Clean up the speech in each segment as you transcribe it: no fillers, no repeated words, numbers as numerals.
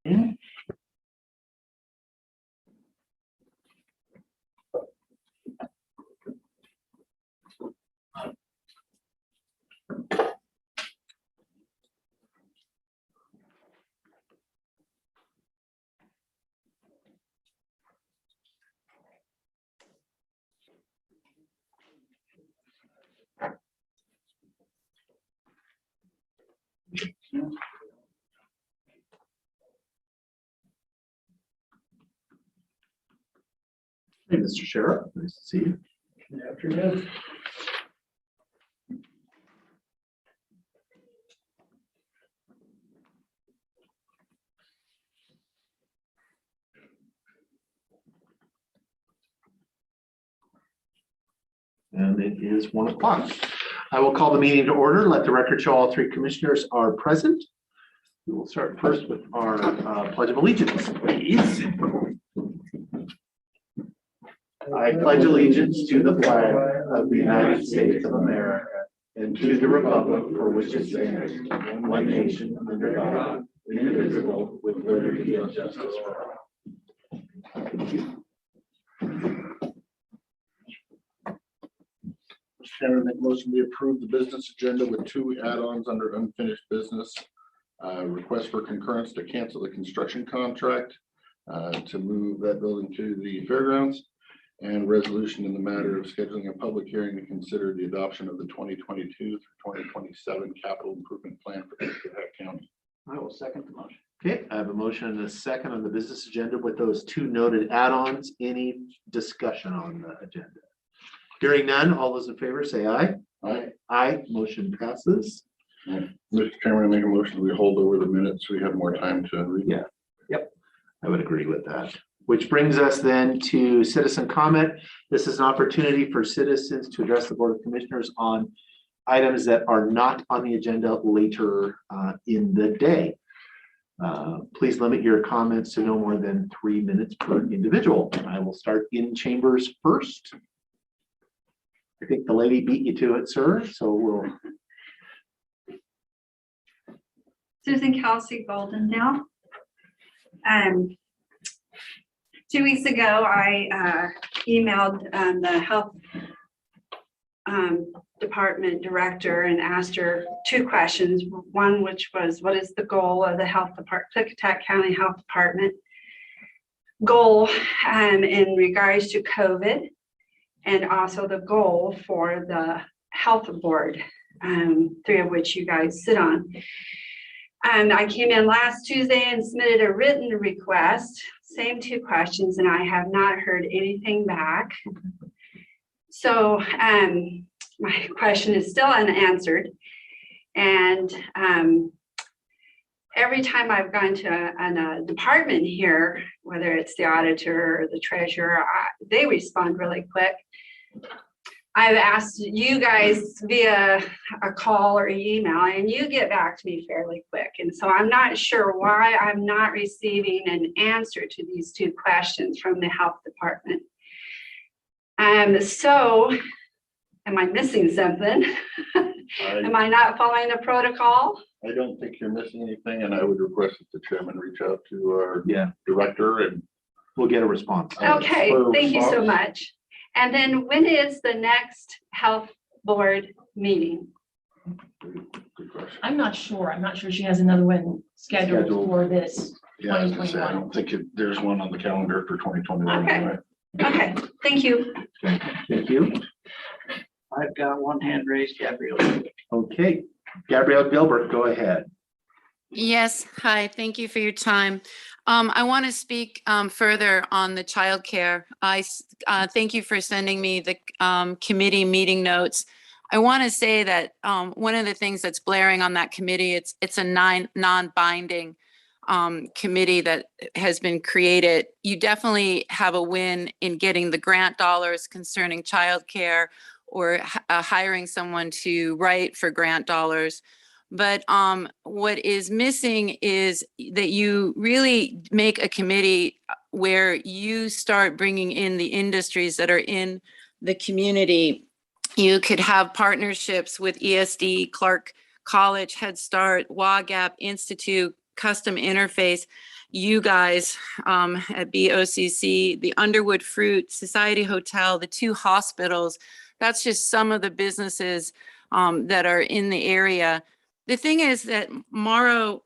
Hey, Mr. Sheriff, nice to see you. Good afternoon. And it is 1 o'clock. I will call the meeting to order. Let the record show all 3 commissioners are present. We will start first with our Pledge of Allegiance, please. I pledge allegiance to the flag of the United States of America and to the republic for which it stands, one nation under God, indivisible, with liberty and justice for all. Thank you. Chairman, make motion we approve the business agenda with 2 add-ons under unfinished business. Request for concurrence to cancel the construction contract to move that building to the fairgrounds, and resolution in the matter of scheduling a public hearing to consider the adoption of the 2022 through 2027 capital improvement plan for Klickitat County. I will second the motion. Okay, I have a motion and a second on the business agenda with those 2 noted add-ons. Any discussion on the agenda? Hearing none, all those in favor say aye. Aye. Aye, motion passes. Mr. Chairman, I make a motion we hold over the minutes. We have more time to read. Yeah. Yep, I would agree with that. Which brings us then to citizen comment. This is an opportunity for citizens to address the Board of Commissioners on items that are not on the agenda later in the day. Please limit your comments to no more than 3 minutes per individual. I will start in chambers first. I think the lady beat you to it, sir, so we'll. Susan Kelsey Goldendale. 2 weeks ago, I emailed the health department director and asked her 2 questions. One, which was, what is the goal of the health department, Klickitat County Health Department goal in regards to COVID, and also the goal for the health board, 3 of which you guys sit on. And I came in last Tuesday and submitted a written request, same 2 questions, and I have not heard anything back. So my question is still unanswered. And every time I've gone to a department here, whether it's the auditor or the treasurer, they respond really quick. I've asked you guys via a call or email, and you get back to me fairly quick. And so I'm not sure why I'm not receiving an answer to these 2 questions from the health department. So am I missing something? Am I not following the protocol? I don't think you're missing anything, and I would request that the chairman reach out to our director and We'll get a response. Okay, thank you so much. And then when is the next health board meeting? Good question. I'm not sure. I'm not sure she has another one scheduled for this. Yeah, I was gonna say, I don't think there's one on the calendar for 2021. Okay. Anyway. Okay, thank you. Thank you. I've got one hand raised, Gabrielle. Okay, Gabrielle Gilbert, go ahead. Yes, hi, thank you for your time. I want to speak further on the childcare. I thank you for sending me the committee meeting notes. I want to say that one of the things that's blaring on that committee, it's a non-binding committee that has been created. You definitely have a win in getting the grant dollars concerning childcare or hiring someone to write for grant dollars. But what is missing is that you really make a committee where you start bringing in the industries that are in the community. You could have partnerships with ESD, Clark College, Head Start, WAGAP Institute, Custom Interface, you guys at BOCC, the Underwood Fruit Society Hotel, the 2 hospitals. That's just some of the businesses that are in the area. The thing is that Morrow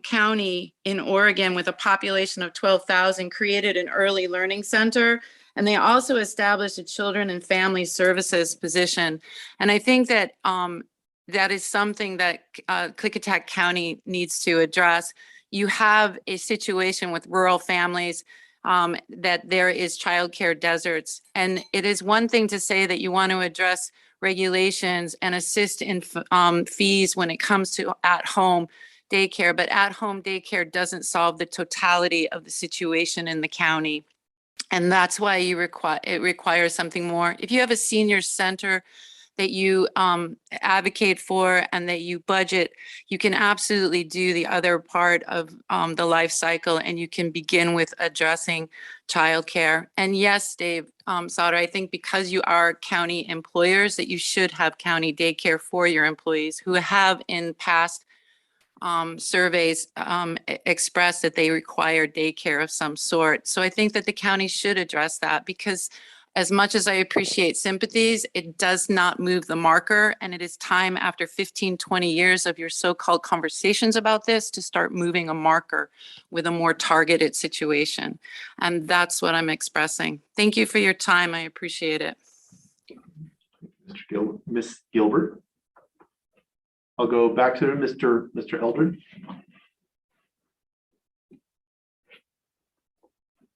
County in Oregon, with a population of 12,000, created an early learning center, and they also established a children and family services position. And I think that that is something that Klickitat County needs to address. You have a situation with rural families that there is childcare deserts. And it is one thing to say that you want to address regulations and assist in fees when it comes to at-home daycare, but at-home daycare doesn't solve the totality of the situation in the county. And that's why it requires something more. If you have a senior center that you advocate for and that you budget, you can absolutely do the other part of the life cycle, and you can begin with addressing childcare. And yes, Dave Sauter, I think because you are county employers, that you should have county daycare for your employees who have in past surveys expressed that they require daycare of some sort. So I think that the county should address that, because as much as I appreciate sympathies, it does not move the marker. And it is time after 15, 20 years of your so-called conversations about this to start moving a marker with a more targeted situation. And that's what I'm expressing. Thank you for your time. I appreciate it. Ms. Gilbert. I'll go back to Mr. Eldred.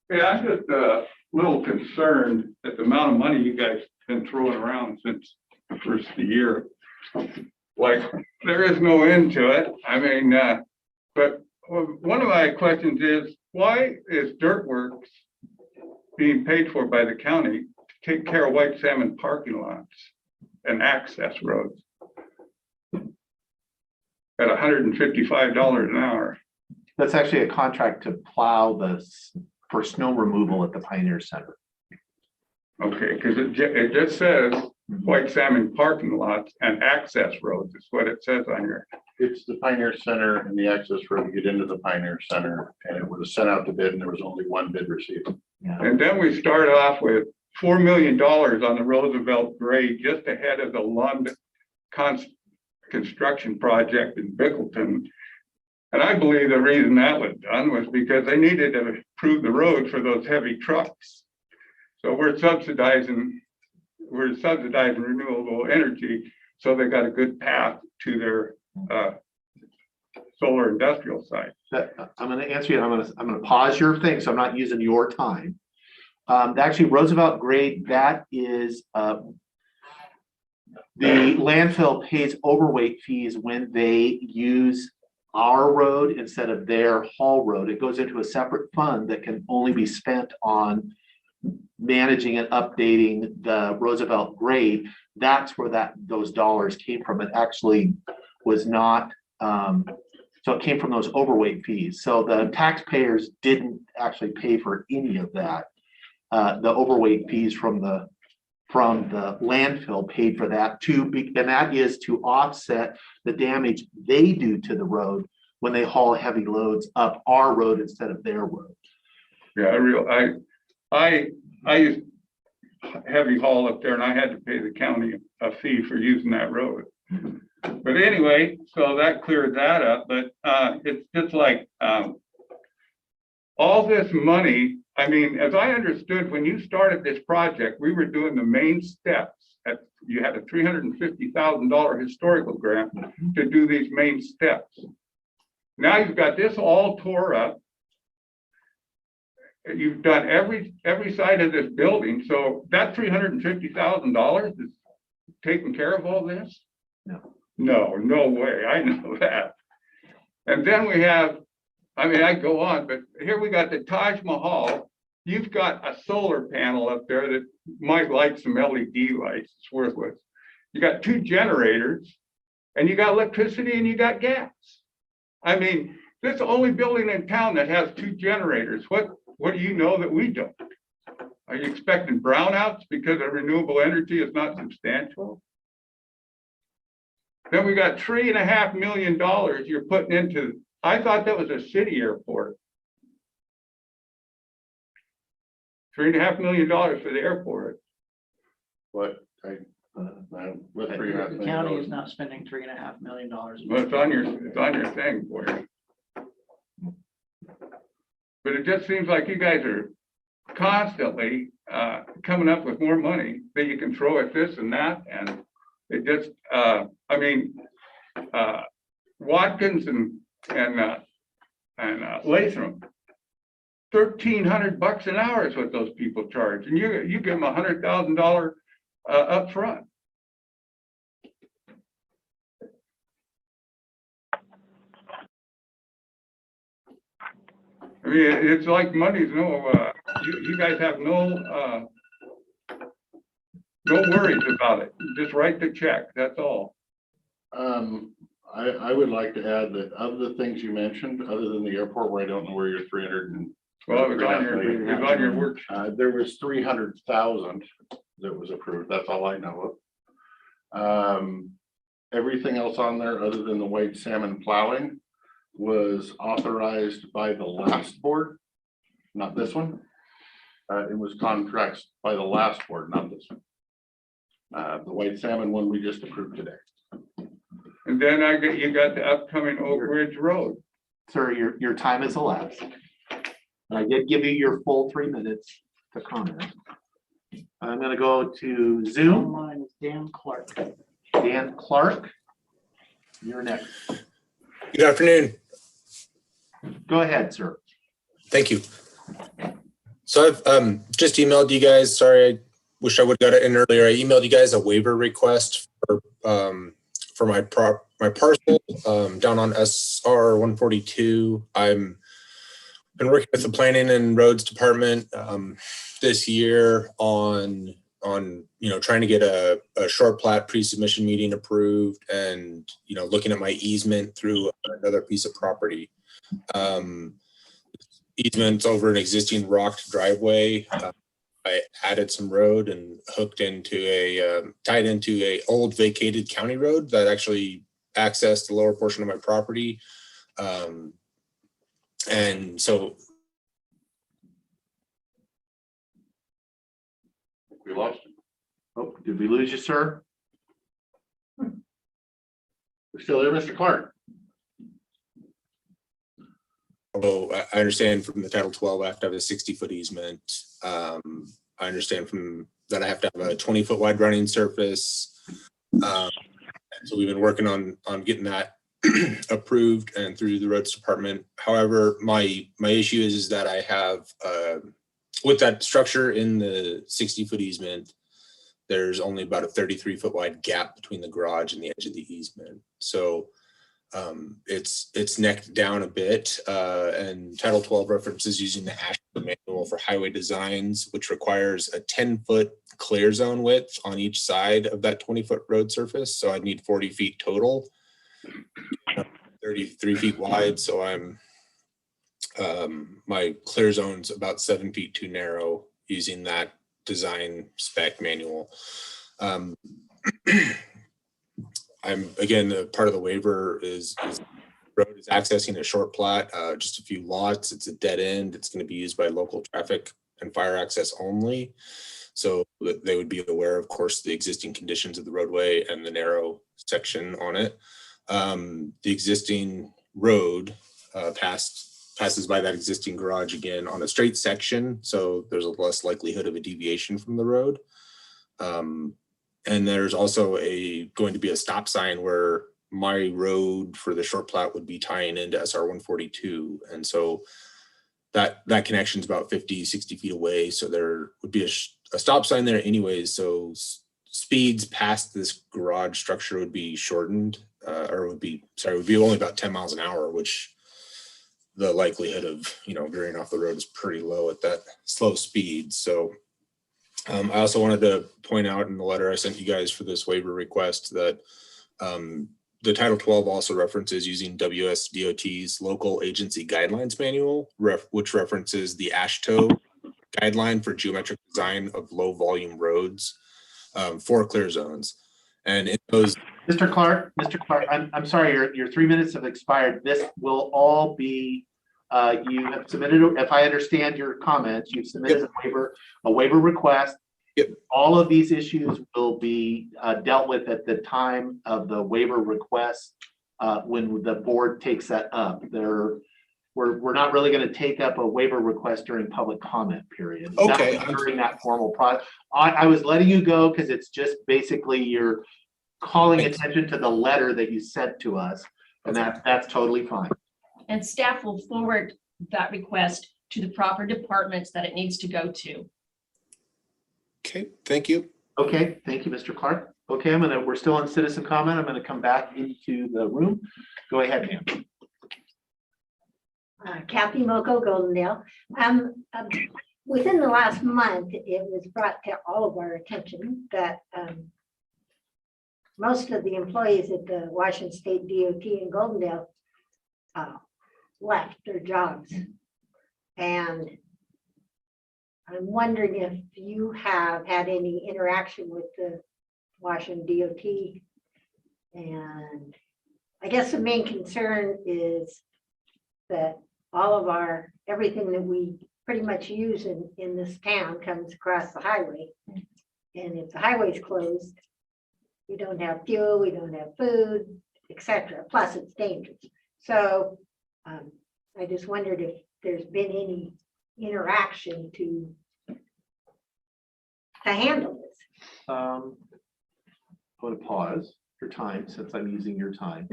Yeah, I'm just a little concerned at the amount of money you guys been throwing around since the first of the year. Like, there is no end to it. I mean, but one of my questions is, why is Dirt Works being paid for by the county to take care of White Salmon parking lots and access roads at $155 an hour? That's actually a contract to plow for snow removal at the Pioneer Center. Okay, because it just says White Salmon parking lots and access roads is what it says on here. It's the Pioneer Center and the access road to get into the Pioneer Center, and it was sent out to bid, and there was only one bid received. Yeah. And then we start off with $4 million on the Roosevelt grade just ahead of the Lund construction project in Bickleton. And I believe the reason that was done was because they needed to improve the road for those heavy trucks. So we're subsidizing renewable energy, so they got a good path to their solar industrial site. I'm going to answer you. I'm going to pause your thing, so I'm not using your time. Actually, Roosevelt grade, that is the landfill pays overweight fees when they use our road instead of their haul road. It goes into a separate fund that can only be spent on managing and updating the Roosevelt grade. That's where those dollars came from. It actually was not, so it came from those overweight fees. So the taxpayers didn't actually pay for any of that. The overweight fees from the landfill paid for that and that is to offset the damage they do to the road when they haul heavy loads up our road instead of their road. Yeah, I used heavy haul up there, and I had to pay the county a fee for using that road. But anyway, so that cleared that up. But it's just like all this money. I mean, as I understood, when you started this project, we were doing the main steps. You had a $350,000 historical grant to do these main steps. Now you've got this all tore up. You've done every side of this building. So that $350,000 is taking care of all this? No way. I know that. And then we have, I mean, I go on, but here we got the Taj Mahal. You've got a solar panel up there that might light some LED lights. It's worthless. You got 2 generators, and you got electricity and you got gas. I mean, this is the only building in town that has 2 generators. What do you know that we don't? Are you expecting brownouts because the renewable energy is not substantial? Then we got $3.5 million you're putting into, I thought that was a city airport. $3.5 million for the airport. But with $3.5 The county million. is not spending $3.5 million. Well, it's on your thing for you. But it just seems like you guys are constantly coming up with more money that you can throw at this and that, and it just, I mean, Watkins and Latham, $1,300 an hour is what those people charge, and you give them $100,000 up front. I mean, it's like money's no, you guys have no worries about it. Just write the check, that's all. I would like to add that of the things you mentioned, other than the airport where I don't know where your 300 and. Well, it was on your work. There was 300,000 that was approved. That's all I know of. Everything else on there, other than the white salmon plowing, was authorized by the last board, not this one. It was contracts by the last board, not this one. The white salmon one we just approved today. And then you got the upcoming Oak Ridge Road. Sir, your time has elapsed. I did give you your full 3 minutes to comment. I'm gonna go to Zoom. Online is Dan Clark. Dan Clark, you're next. Good afternoon. Go ahead, sir. Thank you. So I've just emailed you guys. Sorry, I wish I would have got it in earlier. I emailed you guys a waiver request for my parcel down on SR 142. I'm been working with the planning and roads department this year on trying to get a short plat pre-submission meeting approved, and looking at my easement through another piece of property. Easements over an existing rocked driveway. I added some road and hooked into tied into a old vacated county road that actually accessed the lower portion of my property. And so We lost him. Oh, did we lose you, sir? We're still there, Mr. Clark. although I understand from the Title 12, I have to have a 60-foot easement. I understand from that I have to have a 20-foot wide running surface. So we've been working on getting that approved and through the roads department. However, my issue is that I have with that structure in the 60-foot easement, there's only about a 33-foot wide gap between the garage and the edge of the easement. So it's necked down a bit, and Title 12 references using the ASHTO manual for highway designs, which requires a 10-foot clear zone width on each side of that 20-foot road surface. So I'd need 40 feet total, 33 feet wide. So I'm my clear zone's about 7 feet too narrow using that design spec manual. I'm again, part of the waiver is road is accessing a short plat, just a few lots. It's a dead end. It's going to be used by local traffic and fire access only. So that they would be aware, of course, the existing conditions of the roadway and the narrow section on it. The existing road passes by that existing garage again on a straight section. So there's a less likelihood of a deviation from the road. And there's also going to be a stop sign where my road for the short plat would be tying into SR 142. And so that connection is about 50, 60 feet away. So there would be a stop sign there anyways. So speeds past this garage structure would be shortened, would be only about 10 miles an hour, which the likelihood of, veering off the road is pretty low at that slow speed. So I also wanted to point out in the letter I sent you guys for this waiver request that the Title 12 also references using WSDOT's local agency guidelines manual, which references the ASHTO guideline for geometric design of low volume roads for clear zones. And in those, Mr. Clark, I'm sorry, your 3 minutes have expired. This will all be You have submitted, if I understand your comments, you've submitted a waiver request. Yep. All of these issues will be dealt with at the time of the waiver request, when the board takes that up. We're not really going to take up a waiver request during public comment period. Okay. That was during that formal process. I was letting you go because it's just basically you're calling Thanks. attention to the letter that you sent to us, and that's totally fine. And staff will forward that request to the proper departments that it needs to go to. Okay, thank you. Okay, thank you, Mr. Clark. Okay, we're still on citizen comment. I'm gonna come back into the room. Go ahead, ma'am. Kathy Moko, Goldendale. Within the last month, it was brought to all of our attention that most of the employees at the Washington State DOT in Goldendale left their jobs. And I'm wondering if you have had any interaction with the Washington DOT. And I guess the main concern is that all of everything that we pretty much use in this town comes across the highway. And if the highway's closed, we don't have fuel, we don't have food, etc. Plus it's dangerous. So I just wondered if there's been any interaction to handle this. I'm going to pause your time since I'm using your time.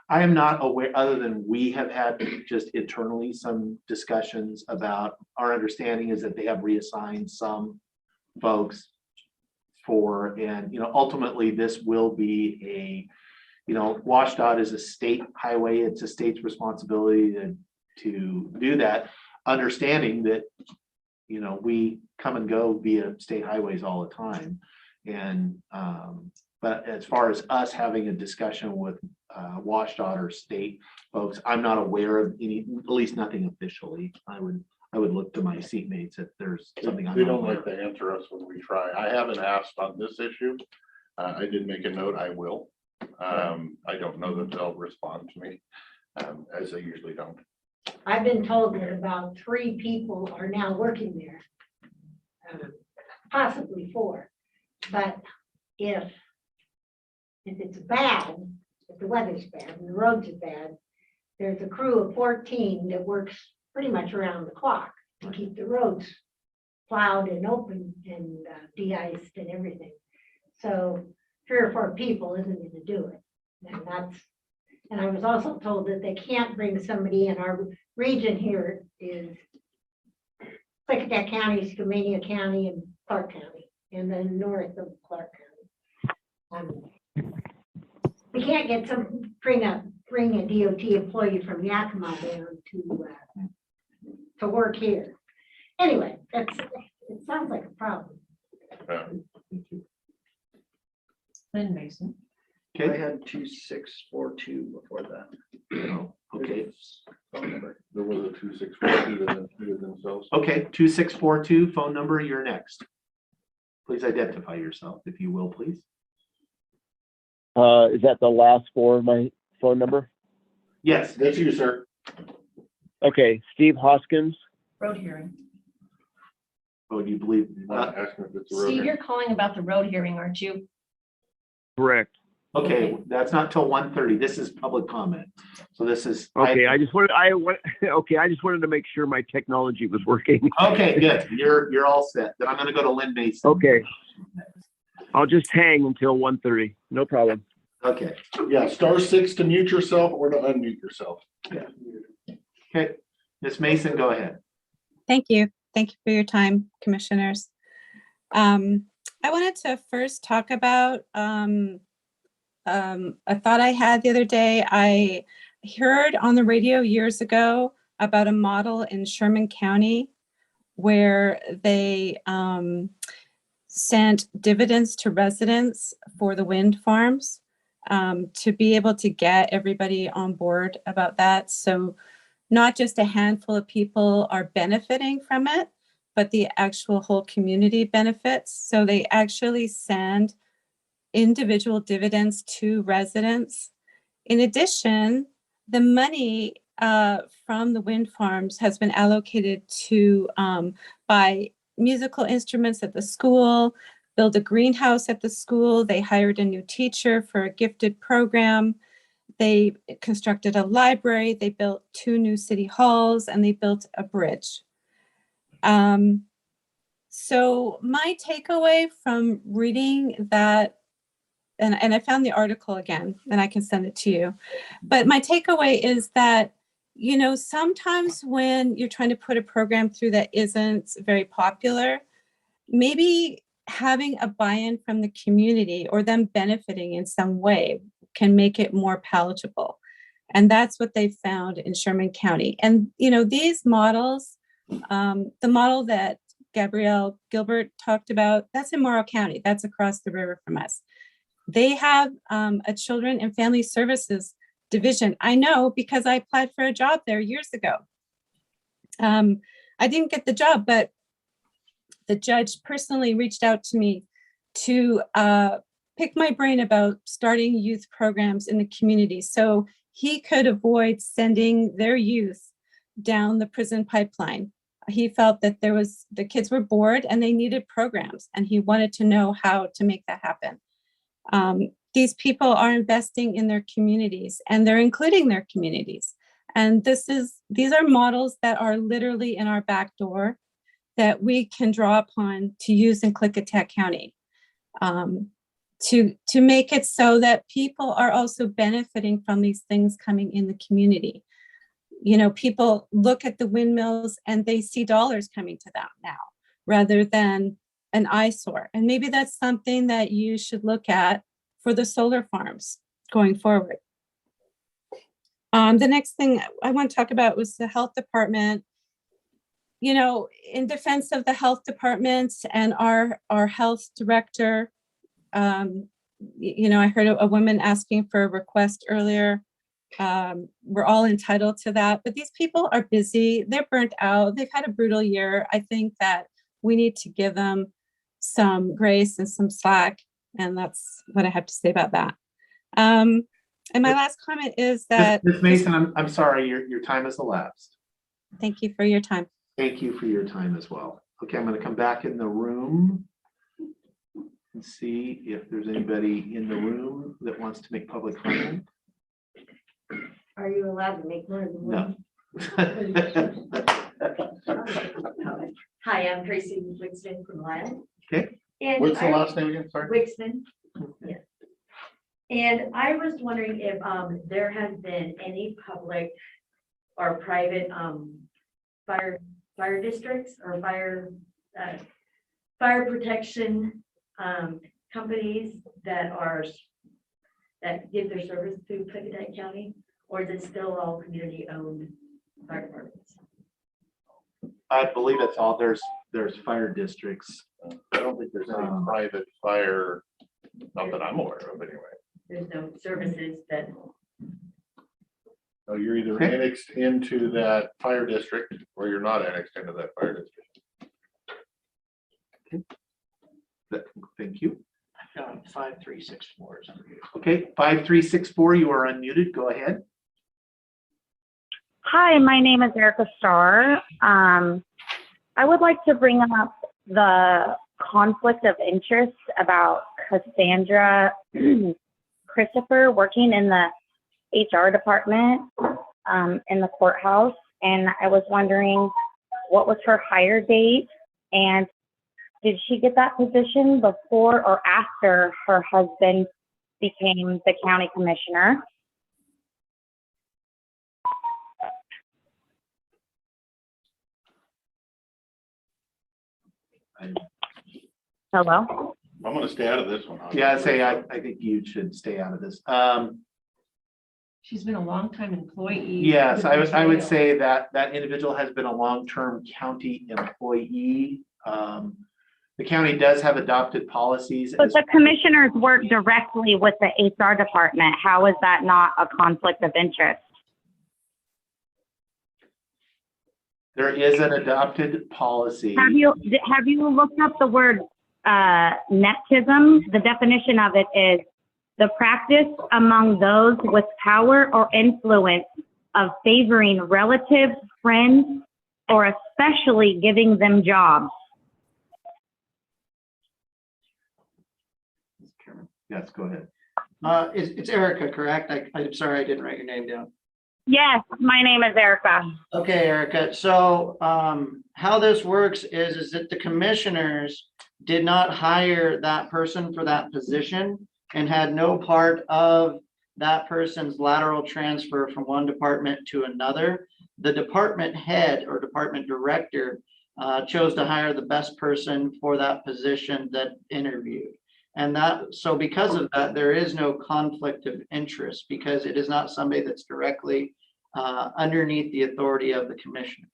I am not aware, other than we have had just internally some discussions about, our understanding is that they have reassigned some folks for, and ultimately this will be WashDOT is a state highway. It's a state's responsibility to do that, understanding that we come and go via state highways all the time. And but as far as us having a discussion with WashDOT or state folks, I'm not aware of any, at least nothing officially. I would look to my seatmates if there's something. They don't like to answer us when we try. I haven't asked on this issue. I did make a note, I will. I don't know that they'll respond to me, as they usually don't. I've been told that about 3 people are now working there, possibly 4. But if it's bad, if the weather's bad and the roads are bad, there's a crew of 14 that works pretty much around the clock to keep the roads plowed and open and de-iced and everything. So 3 or 4 people isn't going to do it. And I was also told that they can't bring somebody in. Our region here is Klickitat County, Skamania County, and Clark County, and then north of Clark County. We can't get bring a DOT employee from Yakima down to work here. Anyway, it sounds like a problem. Lynn Mason. I Okay. had 2642 before that. Okay. Phone number. There was a 2642 that included themselves. Okay, 2642, phone number, you're next. Please identify yourself, if you will, please. Is that the last 4 of my phone number? Yes, That's you, sir. Okay, Steve Hoskins. Road hearing. oh, do you believe? Asking if it's a road. Steve, you're calling about the road hearing, aren't you? Correct. Okay, that's not till 1:30. This is public comment. So this is. Okay, I just wanted to make sure my technology was working. Okay, good. You're all set. Then I'm gonna go to Lynn Mason. Okay. I'll just hang until 1:30. No problem. Okay, Yeah, *6 to mute yourself or to unmute yourself. okay. Ms. Mason, go ahead. Thank you. Thank you for your time, commissioners. I wanted to first talk about a thought I had the other day. I heard on the radio years ago about a model in Sherman County where they sent dividends to residents for the wind farms to be able to get everybody on board about that. So not just a handful of people are benefiting from it, but the actual whole community benefits. So they actually send individual dividends to residents. In addition, the money from the wind farms has been allocated to buy musical instruments at the school, build a greenhouse at the school. They hired a new teacher for a gifted program. They constructed a library. They built 2 new city halls, and they built a bridge. So my takeaway from reading that, and I found the article again, and I can send it to you. But my takeaway is that, you know, sometimes when you're trying to put a program through that isn't very popular, maybe having a buy-in from the community or them benefiting in some way can make it more palatable. And that's what they found in Sherman County. And, you know, these models, the model that Gabrielle Gilbert talked about, that's in Morrow County. That's across the river from us. They have a children and family services division. I know because I applied for a job there years ago. I didn't get the job, but the judge personally reached out to me to pick my brain about starting youth programs in the community so he could avoid sending their youth down the prison pipeline. He felt that the kids were bored and they needed programs, and he wanted to know how to make that happen. These people are investing in their communities, and they're including their communities. And these are models that are literally in our back door that we can draw upon to use in Klickitat County, to make it so that people are also benefiting from these things coming in the community. You know, people look at the windmills and they see dollars coming to them now, rather than an eyesore. And maybe that's something that you should look at for the solar farms going forward. The next thing I want to talk about was the health department. You know, in defense of the health department and our health director, you know, I heard a woman asking for a request earlier. We're all entitled to that, but these people are busy. They're burnt out. They've had a brutal year. I think that we need to give them some grace and some slack. And that's what I have to say about that. And my last comment is that— Ms. Mason, I'm sorry, your time has elapsed. Thank you for your time. Thank you for your time as well. Okay, I'm going to come back in the room and see if there's anybody in the room that wants to make public comment. Are you allowed to make more than one? No. Hi, I'm Tracy Wixman from Lyle. Okay. And What's the last name again? Sorry. Wixman. Yeah. And I was wondering if there has been any public or private fire districts or fire protection companies that give their service through Klickitat County, or is it still all community owned fire departments? I believe it's all, there's fire districts. I don't think there's any private fire, not that I'm aware of anyway. There's no services that, So you're either Okay. annexed into that fire district or you're not annexed into that fire district. Thank you. 5364 is under you. Okay, 5364, you are unmuted. Go ahead. Hi, my name is Erica Starr. I would like to bring up the conflict of interest about Cassandra Christopher working in the HR department in the courthouse. And I was wondering what was her hire date, and did she get that position before or after her husband became the county commissioner? Hello? I'm gonna stay out of this one. Yeah, I think you should stay out of this. She's been a longtime employee. Yes, I would say that individual has been a long-term county employee. The county does have adopted policies. But the commissioners work directly with the HR department. How is that not a conflict of interest? There is an adopted policy. Have you looked up the word nepotism? The definition of it is the practice among those with power or influence of favoring relatives, friends, or especially giving them jobs. Yes, go ahead. It's Erica, correct? I'm sorry, I didn't write your name down. Yes, my name is Erica. Okay, Erica. So how this works is that the commissioners did not hire that person for that position and had no part of that person's lateral transfer from one department to another. The department head or department director chose to hire the best person for that position that interviewed. And so because of that, there is no conflict of interest because it is not somebody that's directly underneath the authority of the commissioners.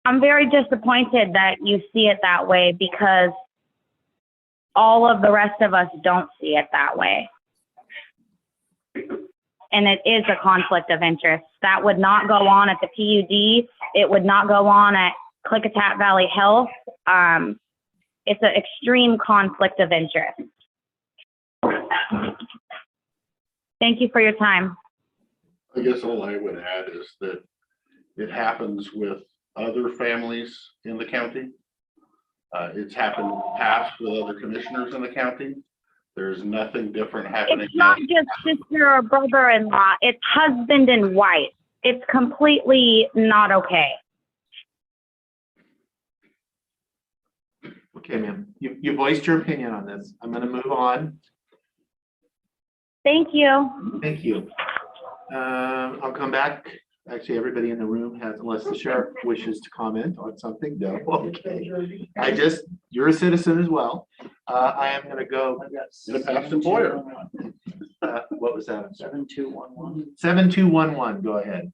I'm very disappointed that you see it that way because all of the rest of us don't see it that way. And it is a conflict of interest. That would not go on at the PUD. It would not go on at Klickitat Valley Health. It's an extreme conflict of interest. Thank you for your time. I guess all I would add is that it happens with other families in the county. It's happened in the past with other commissioners in the county. There's nothing different happening. It's not just sister or brother-in-law. It's husband and wife. It's completely not okay. Okay, ma'am, you voiced your opinion on this. I'm gonna move on. Thank you. Thank you. I'll come back. Actually, everybody in the room has, unless the sheriff wishes to comment on something, no, okay. You're a citizen as well. I am gonna go. In a past employer. What was that? 7211. 7211, go ahead.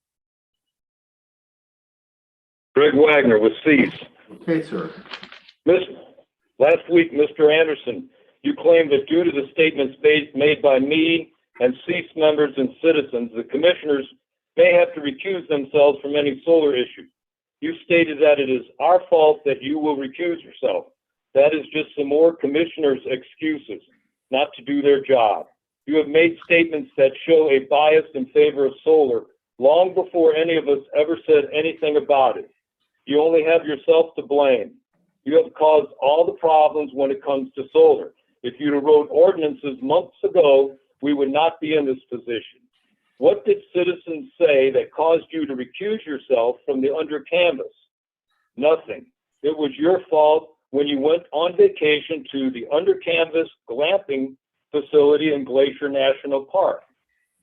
Greg Wagner with Cease. Okay, sir. Last week, Mr. Anderson, you claimed that due to the statements made by me and Cease members and citizens, the commissioners may have to recuse themselves from any solar issue. You stated that it is our fault that you will recuse yourself. That is just some more commissioners' excuses not to do their job. You have made statements that show a bias in favor of solar long before any of us ever said anything about it. You only have yourself to blame. You have caused all the problems when it comes to solar. If you wrote ordinances months ago, we would not be in this position. What did citizens say that caused you to recuse yourself from the under canvas? Nothing. It was your fault when you went on vacation to the under canvas glamping facility in Glacier National Park.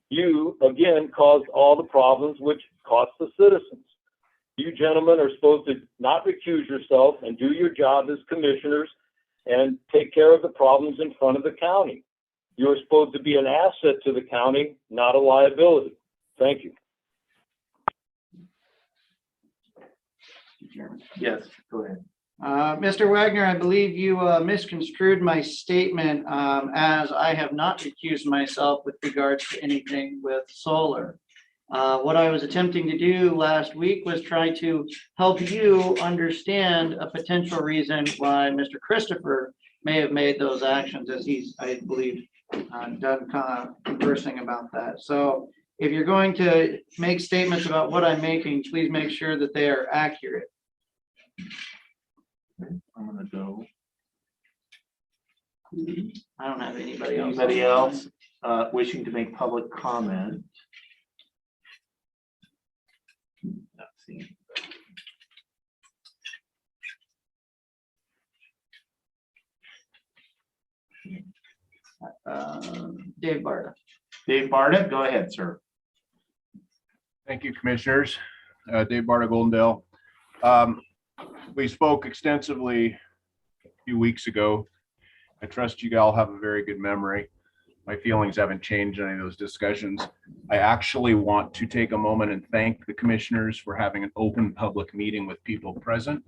You, again, caused all the problems which cost the citizens. You gentlemen are supposed to not recuse yourself and do your job as commissioners and take care of the problems in front of the county. You're supposed to be an asset to the county, not a liability. Thank you. Yes, go ahead. Mr. Wagner, I believe you misconstrued my statement as I have not recused myself with regards to anything with solar. What I was attempting to do last week was try to help you understand a potential reason why Mr. Christopher may have made those actions, as he's, I believe, done kind of conversing about that. So if you're going to make statements about what I'm making, please make sure that they are accurate. I'm gonna go. I don't have anybody else. Anybody else wishing to make public comment? Not seeing. Dave Barta. Dave Barta, go ahead, sir. Thank you, commissioners. Dave Barta, Goldendale. We spoke extensively a few weeks ago. I trust you all have a very good memory. My feelings haven't changed in any of those discussions. I actually want to take a moment and thank the commissioners for having an open public meeting with people present.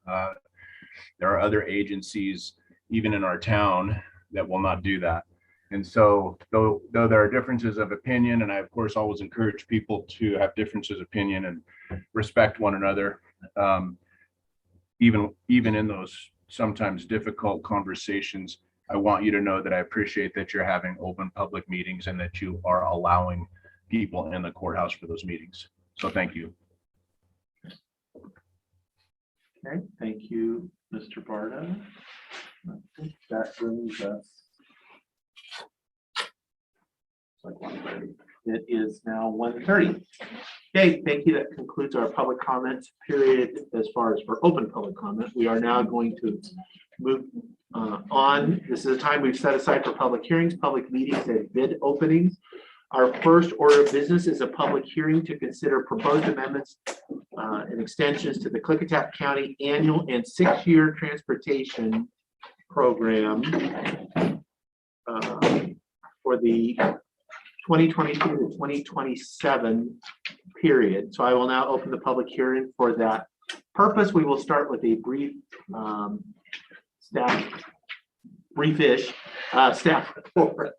There are other agencies, even in our town, that will not do that. And so though there are differences of opinion, and I of course always encourage people to have differences of opinion and respect one another, even in those sometimes difficult conversations, I want you to know that I appreciate that you're having open public meetings and that you are allowing people in the courthouse for those meetings. So thank you. Okay, thank you, Mr. Barta. I think that brings us. It's like 1:30. It is now 1:30. Okay, thank you. That concludes our public comment period as far as for open public comment. We are now going to move on. This is a time we've set aside for public hearings, public meetings, and bid openings. Our first order of business is a public hearing to consider proposed amendments and extensions to the Klickitat County Annual and 6-year Transportation Program for the 2022 to 2027 period. So I will now open the public hearing for that purpose. We will start with a brief briefish staff report.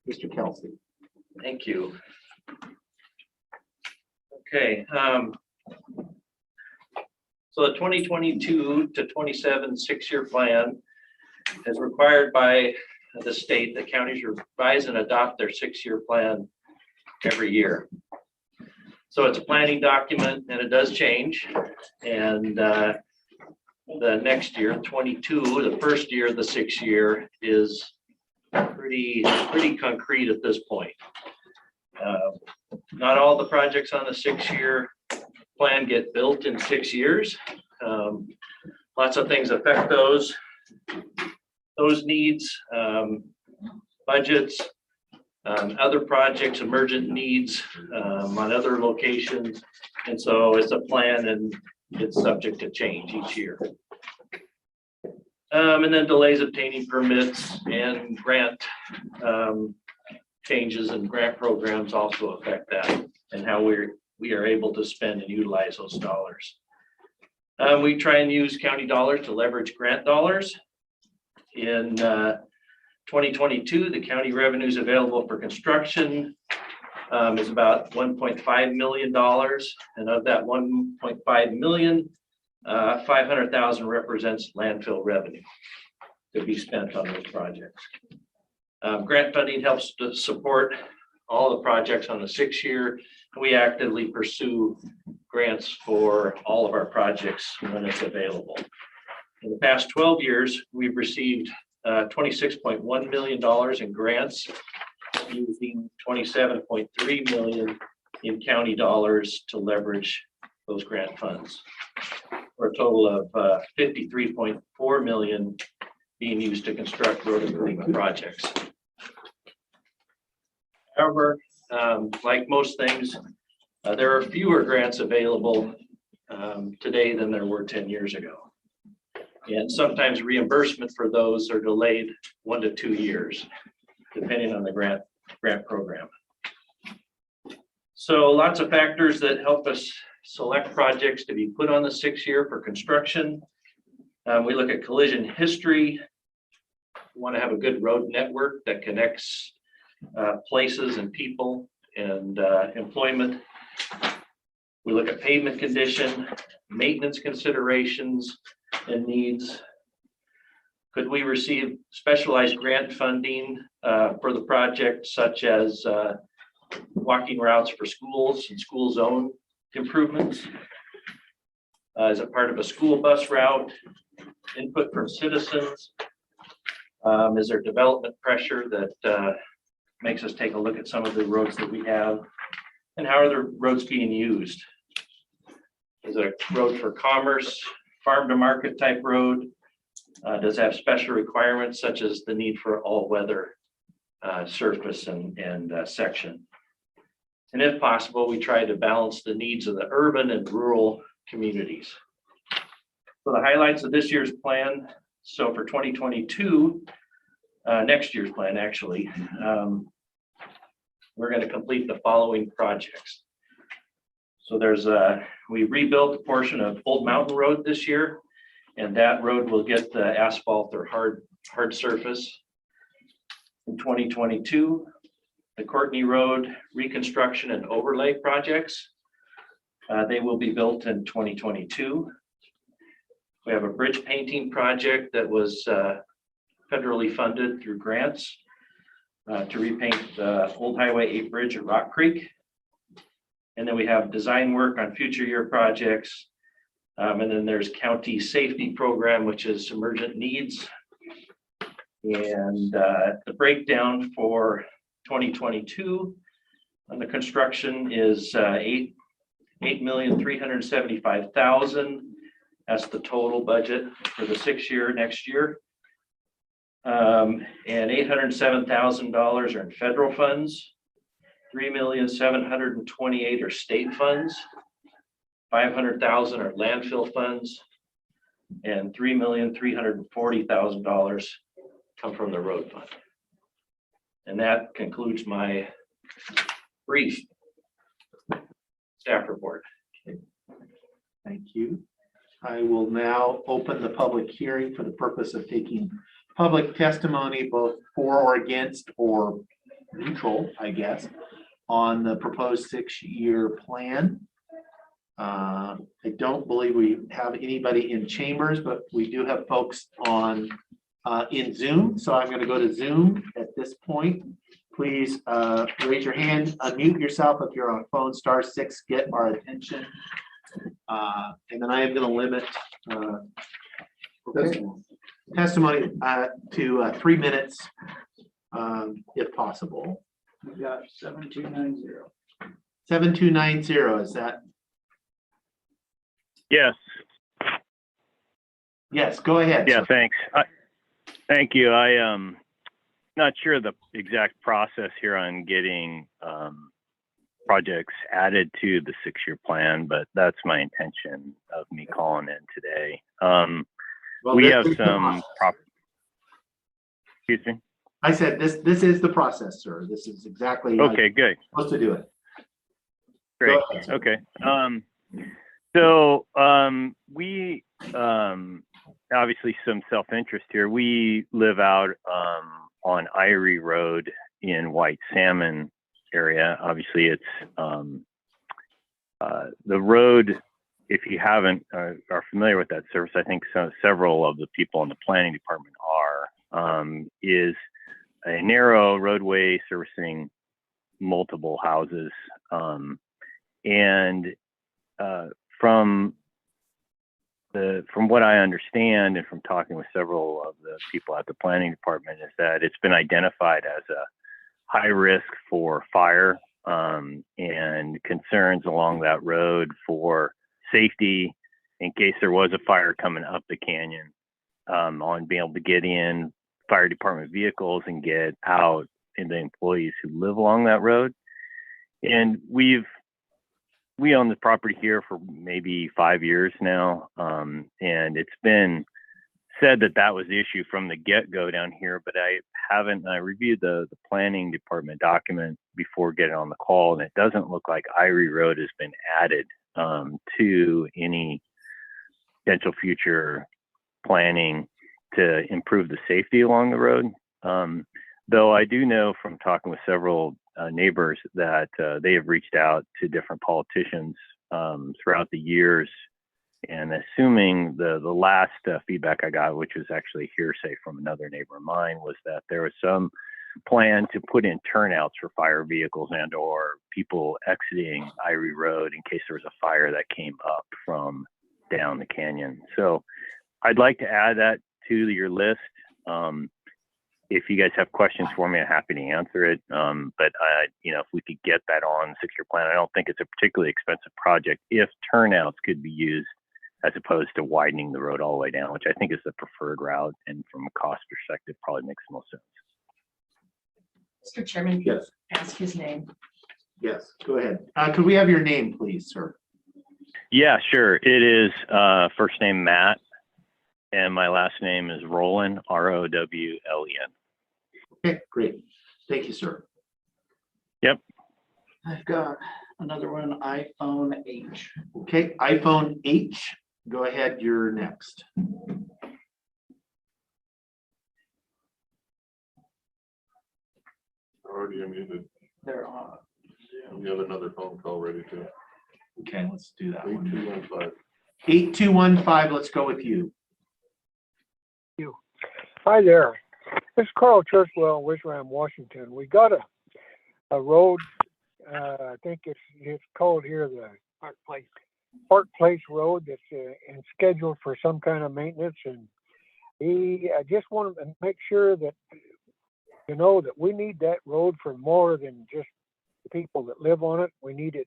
Mr. Kelsey. Thank you. Okay. So the 2022 to 27 6-year plan is required by the state. The counties revise and adopt their 6-year plan every year. So it's a planning document and it does change. And the next year, 22, the first year of the 6-year is pretty concrete at this point. Not all the projects on the 6-year plan get built in 6 years. Lots of things affect those needs, budgets, other projects, emergent needs on other locations. And so it's a plan and it's subject to change each year. And then delays obtaining permits and grant changes and grant programs also affect that and how we are able to spend and utilize those dollars. We try and use county dollars to leverage grant dollars. In 2022, the county revenues available for construction is about $1.5 million. And of that 1.5 million, 500,000 represents landfill revenue to be spent on those projects. Grant funding helps to support all the projects on the 6-year. We actively pursue grants for all of our projects when it's available. In the past 12 years, we've received $26.1 million in grants, using $27.3 million in county dollars to leverage those grant funds, for a total of $53.4 million being used to construct road improvement projects. However, like most things, there are fewer grants available today than there were 10 years ago. And sometimes reimbursement for those are delayed 1 to 2 years, depending on the grant program. So lots of factors that help us select projects to be put on the 6-year for construction. We look at collision history. We want to have a good road network that connects places and people and employment. We look at pavement condition, maintenance considerations and needs. Could we receive specialized grant funding for the project, such as walking routes for schools and school zone improvements? As a part of a school bus route, input from citizens? Is there development pressure that makes us take a look at some of the roads that we have? And how are the roads being used? Is it a road for commerce, farm to market type road? Does it have special requirements such as the need for all weather surface and section? And if possible, we try to balance the needs of the urban and rural communities. So the highlights of this year's plan. So for 2022, next year's plan actually, we're going to complete the following projects. So there's we rebuilt a portion of Old Mountain Road this year, and that road will get the asphalt or hard surface in 2022. The Courtney Road reconstruction and overlay projects, they will be built in 2022. We have a bridge painting project that was federally funded through grants to repaint the old Highway 8 bridge at Rock Creek. And then we have design work on future year projects. And then there's county safety program, which is emergent needs. And the breakdown for 2022 on the construction is $8,375,000. That's the total budget for the 6-year next year. And $807,000 are in federal funds. $3,728,000 are state funds. $500,000 are landfill funds. And $3,340,000 come from the road fund. And that concludes my brief staff report. Thank you. I will now open the public hearing for the purpose of taking public testimony, both for or against or neutral, I guess, on the proposed 6-year plan. I don't believe we have anybody in chambers, but we do have folks on in Zoom. So I'm going to go to Zoom at this point. Please raise your hand, unmute yourself if you're on a phone, *6, get our attention. And then I am going to limit testimony to 3 minutes if possible. We got 7290. 7290, is that? Yes. Yes, go ahead. Yeah, sir. thanks. Thank you. Not sure the exact process here on getting projects added to the 6-year plan, but that's my intention of me calling in today. Well, We this have is the some process. excuse me. I said this is the process, sir. This is exactly how Okay, you're good. supposed to do it. Great. Go ahead, sir. Okay. We obviously some self-interest here. We live out on Irie Road in White Salmon area. Obviously, it's the road. If you haven't are familiar with that service, I think several of the people in the planning department are. Is a narrow roadway servicing multiple houses, and from what I understand and from talking with several of the people at the planning department is that it's been identified as a high risk for fire and concerns along that road for safety in case there was a fire coming up the canyon, on being able to get in fire department vehicles and get out, and the employees who live along that road. And we own the property here for maybe 5 years now, and it's been said that that was the issue from the get-go down here, but I reviewed the planning department document before getting on the call, and it doesn't look like Irie Road has been added to any potential future planning to improve the safety along the road. Though I do know from talking with several neighbors that they have reached out to different politicians throughout the years, and assuming the last feedback I got, which was actually hearsay from another neighbor of mine, was that there was some plan to put in turnouts for fire vehicles and or people exiting Irie Road in case there was a fire that came up from down the canyon. So I'd like to add that to your list. If you guys have questions for me, I'm happy to answer it. But if we could get that on 6-year plan, I don't think it's a particularly expensive project if turnouts could be used as opposed to widening the road all the way down, which I think is the preferred route, and from a cost perspective, probably makes the most sense. Mr. Chairman, Yes. ask his name. Yes, go ahead. Could we have your name, please, sir? Yeah, sure. It is first name Matt, and my last name is Rowland, Rowlen. Okay, great. Thank you, sir. Yep. I've got another one, iPhone H. Okay, iPhone H, go ahead, you're next. Already unmuted. They're on. We have another phone call ready too. Okay, let's do that one. 8215. 8215, let's go with you. Hi there. This is Carl Churchwell, Wishram, Washington. We got a road, I think it's called here the Park Place Road that's and scheduled for some kind of maintenance. And I just want to make sure that you know that we need that road for more than just the people that live on it. We need it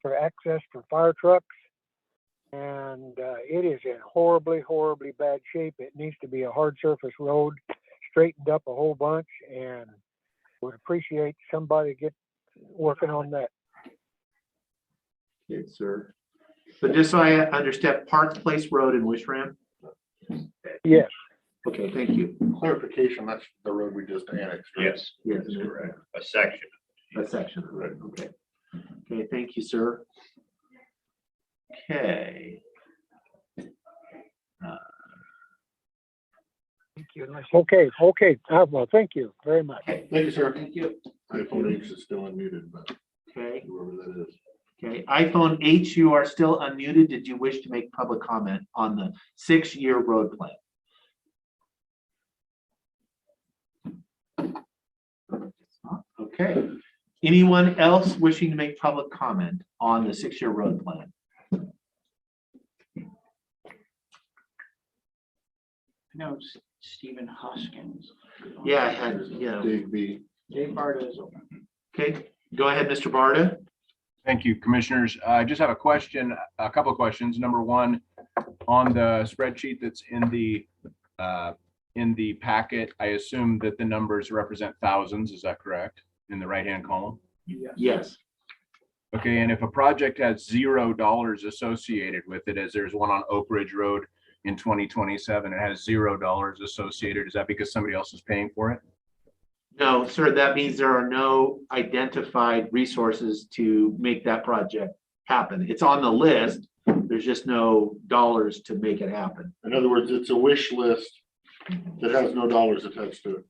for access for fire trucks. And it is in horribly, horribly bad shape. It needs to be a hard surface road, straightened up a whole bunch, and would appreciate somebody get working on that. Yes, sir. So just so I understand, Park Place Road in Wishram? Yes. Okay, thank you. Clarification, that's the road we just annexed. Right? Yes, Yes, that's correct. A section. a section, right, okay. Okay, thank you, sir. Okay. Thank you. Okay. Well, thank you very much. Thank you, sir. Thank you. iPhone H is still unmuted, but Okay, whoever that is. okay. iPhone H, you are still unmuted. Did you wish to make public comment on the 6-year road plan? Okay. Anyone else wishing to make public comment on the 6-year road plan? No, Stephen Hoskins. Yeah, I had, yeah. Dave B. Dave Barta is open. Okay, go ahead, Mr. Barta. Thank you, commissioners. I just have a question, a couple of questions. Number one, on the spreadsheet that's in the packet, I assume that the numbers represent thousands. Is that correct? In the right-hand column? Yes. Okay, and if a project has $0 associated with it, as there's one on Oak Ridge Road in 2027, it has $0 associated. Is that because somebody else is paying for it? No, sir, that means there are no identified resources to make that project happen. It's on the list. There's just no dollars to make it happen. In other words, it's a wish list that has no dollars attached to it.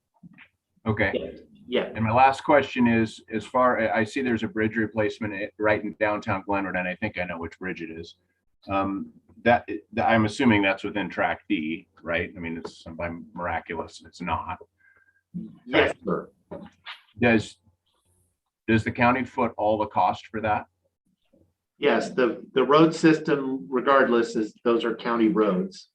Okay. Yeah. And my last question is, as far, I see there's a bridge replacement right in downtown Glenwood, and I think I know which bridge it is. That I'm assuming that's within track D, right? I mean, it's by miraculous, it's not. Yes, sir. Does the county foot all the cost for that? Yes, the road system regardless those are county roads.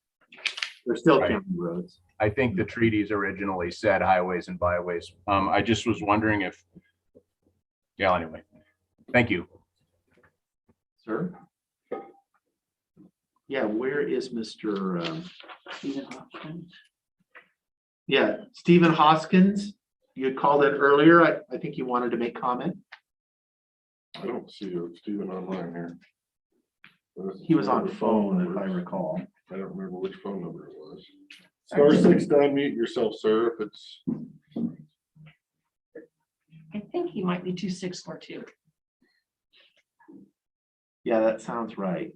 They're still Right. county roads. I think the treaties originally said highways and byways. I just was wondering if, yeah, anyway, thank you. Sir? Yeah, where is Mr. Stephen Hoskins. Yeah, Stephen Hoskins, you had called in earlier. I think you wanted to make comment. I don't see Stephen online here. He was on phone, if I recall. I don't remember which phone number it was. *6 to unmute yourself, sir, if it's. I think he might be 2642. Yeah, that sounds right.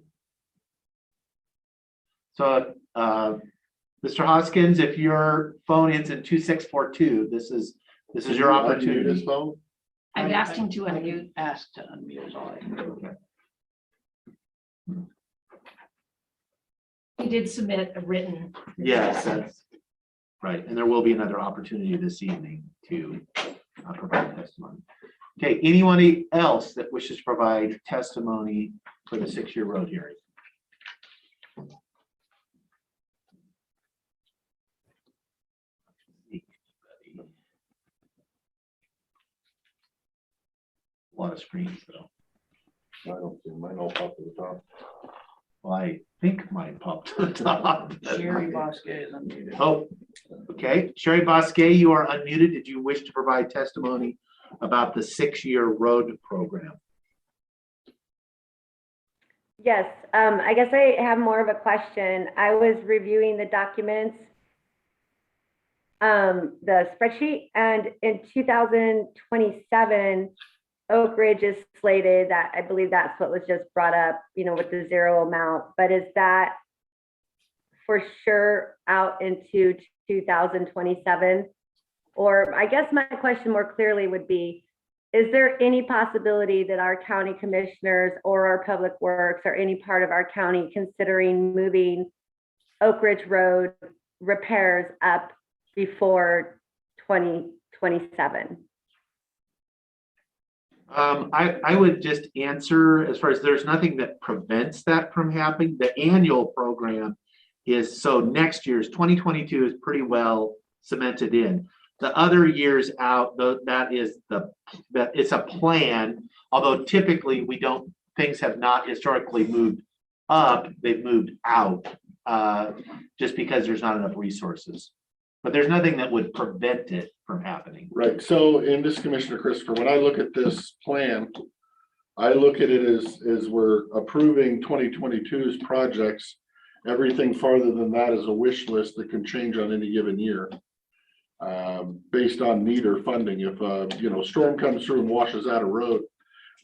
So, Mr. Hoskins, if your phone ends in 2642, this is your Unmute opportunity. his phone? I've asked him to I unmute. asked to unmute is all I can do. He did submit a written. Yes, that's right. And there will be another opportunity this evening to provide testimony. Okay, anyone else that wishes to provide testimony for the 6-year road hearing? A lot of screens though. I don't see mine all pop to the top. Well, I think mine popped to the top. Sherry Bosque is unmuted. Oh, okay. Sherry Bosque, you are unmuted. Did you wish to provide testimony about the 6-year road program? Yes, I guess I have more of a question. I was reviewing the documents, the spreadsheet, and in 2027, Oak Ridge is slated. That I believe that's what was just brought up, with the 0 amount. But is that for sure out into 2027? Or I guess my question more clearly would be, is there any possibility that our county commissioners or our public works or any part of our county considering moving Oak Ridge Road repairs up before 2027? I would just answer as far as there's nothing that prevents that from happening. The annual program is, so next year's 2022 is pretty well cemented in. The other years out, though, it's a plan, although typically things have not historically moved up, they've moved out, just because there's not enough resources. But there's nothing that would prevent it from happening. Right, so in this, Commissioner Christopher, when I look at this plan, I look at it as we're approving 2022's projects. Everything farther than that is a wish list that can change on any given year. Based on need or funding. If storm comes through and washes out a road,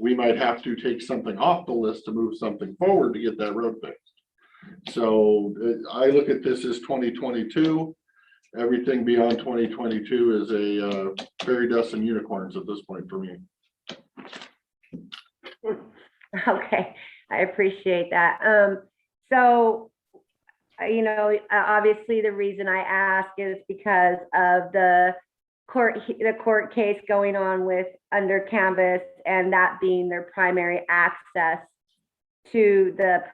we might have to take something off the list to move something forward to get that road fixed. So I look at this as 2022. Everything beyond 2022 is a fairy dust and unicorns at this point for me. Okay, I appreciate that. So, obviously the reason I ask is because of the court case going on with Under Canvas, and that being their primary access to the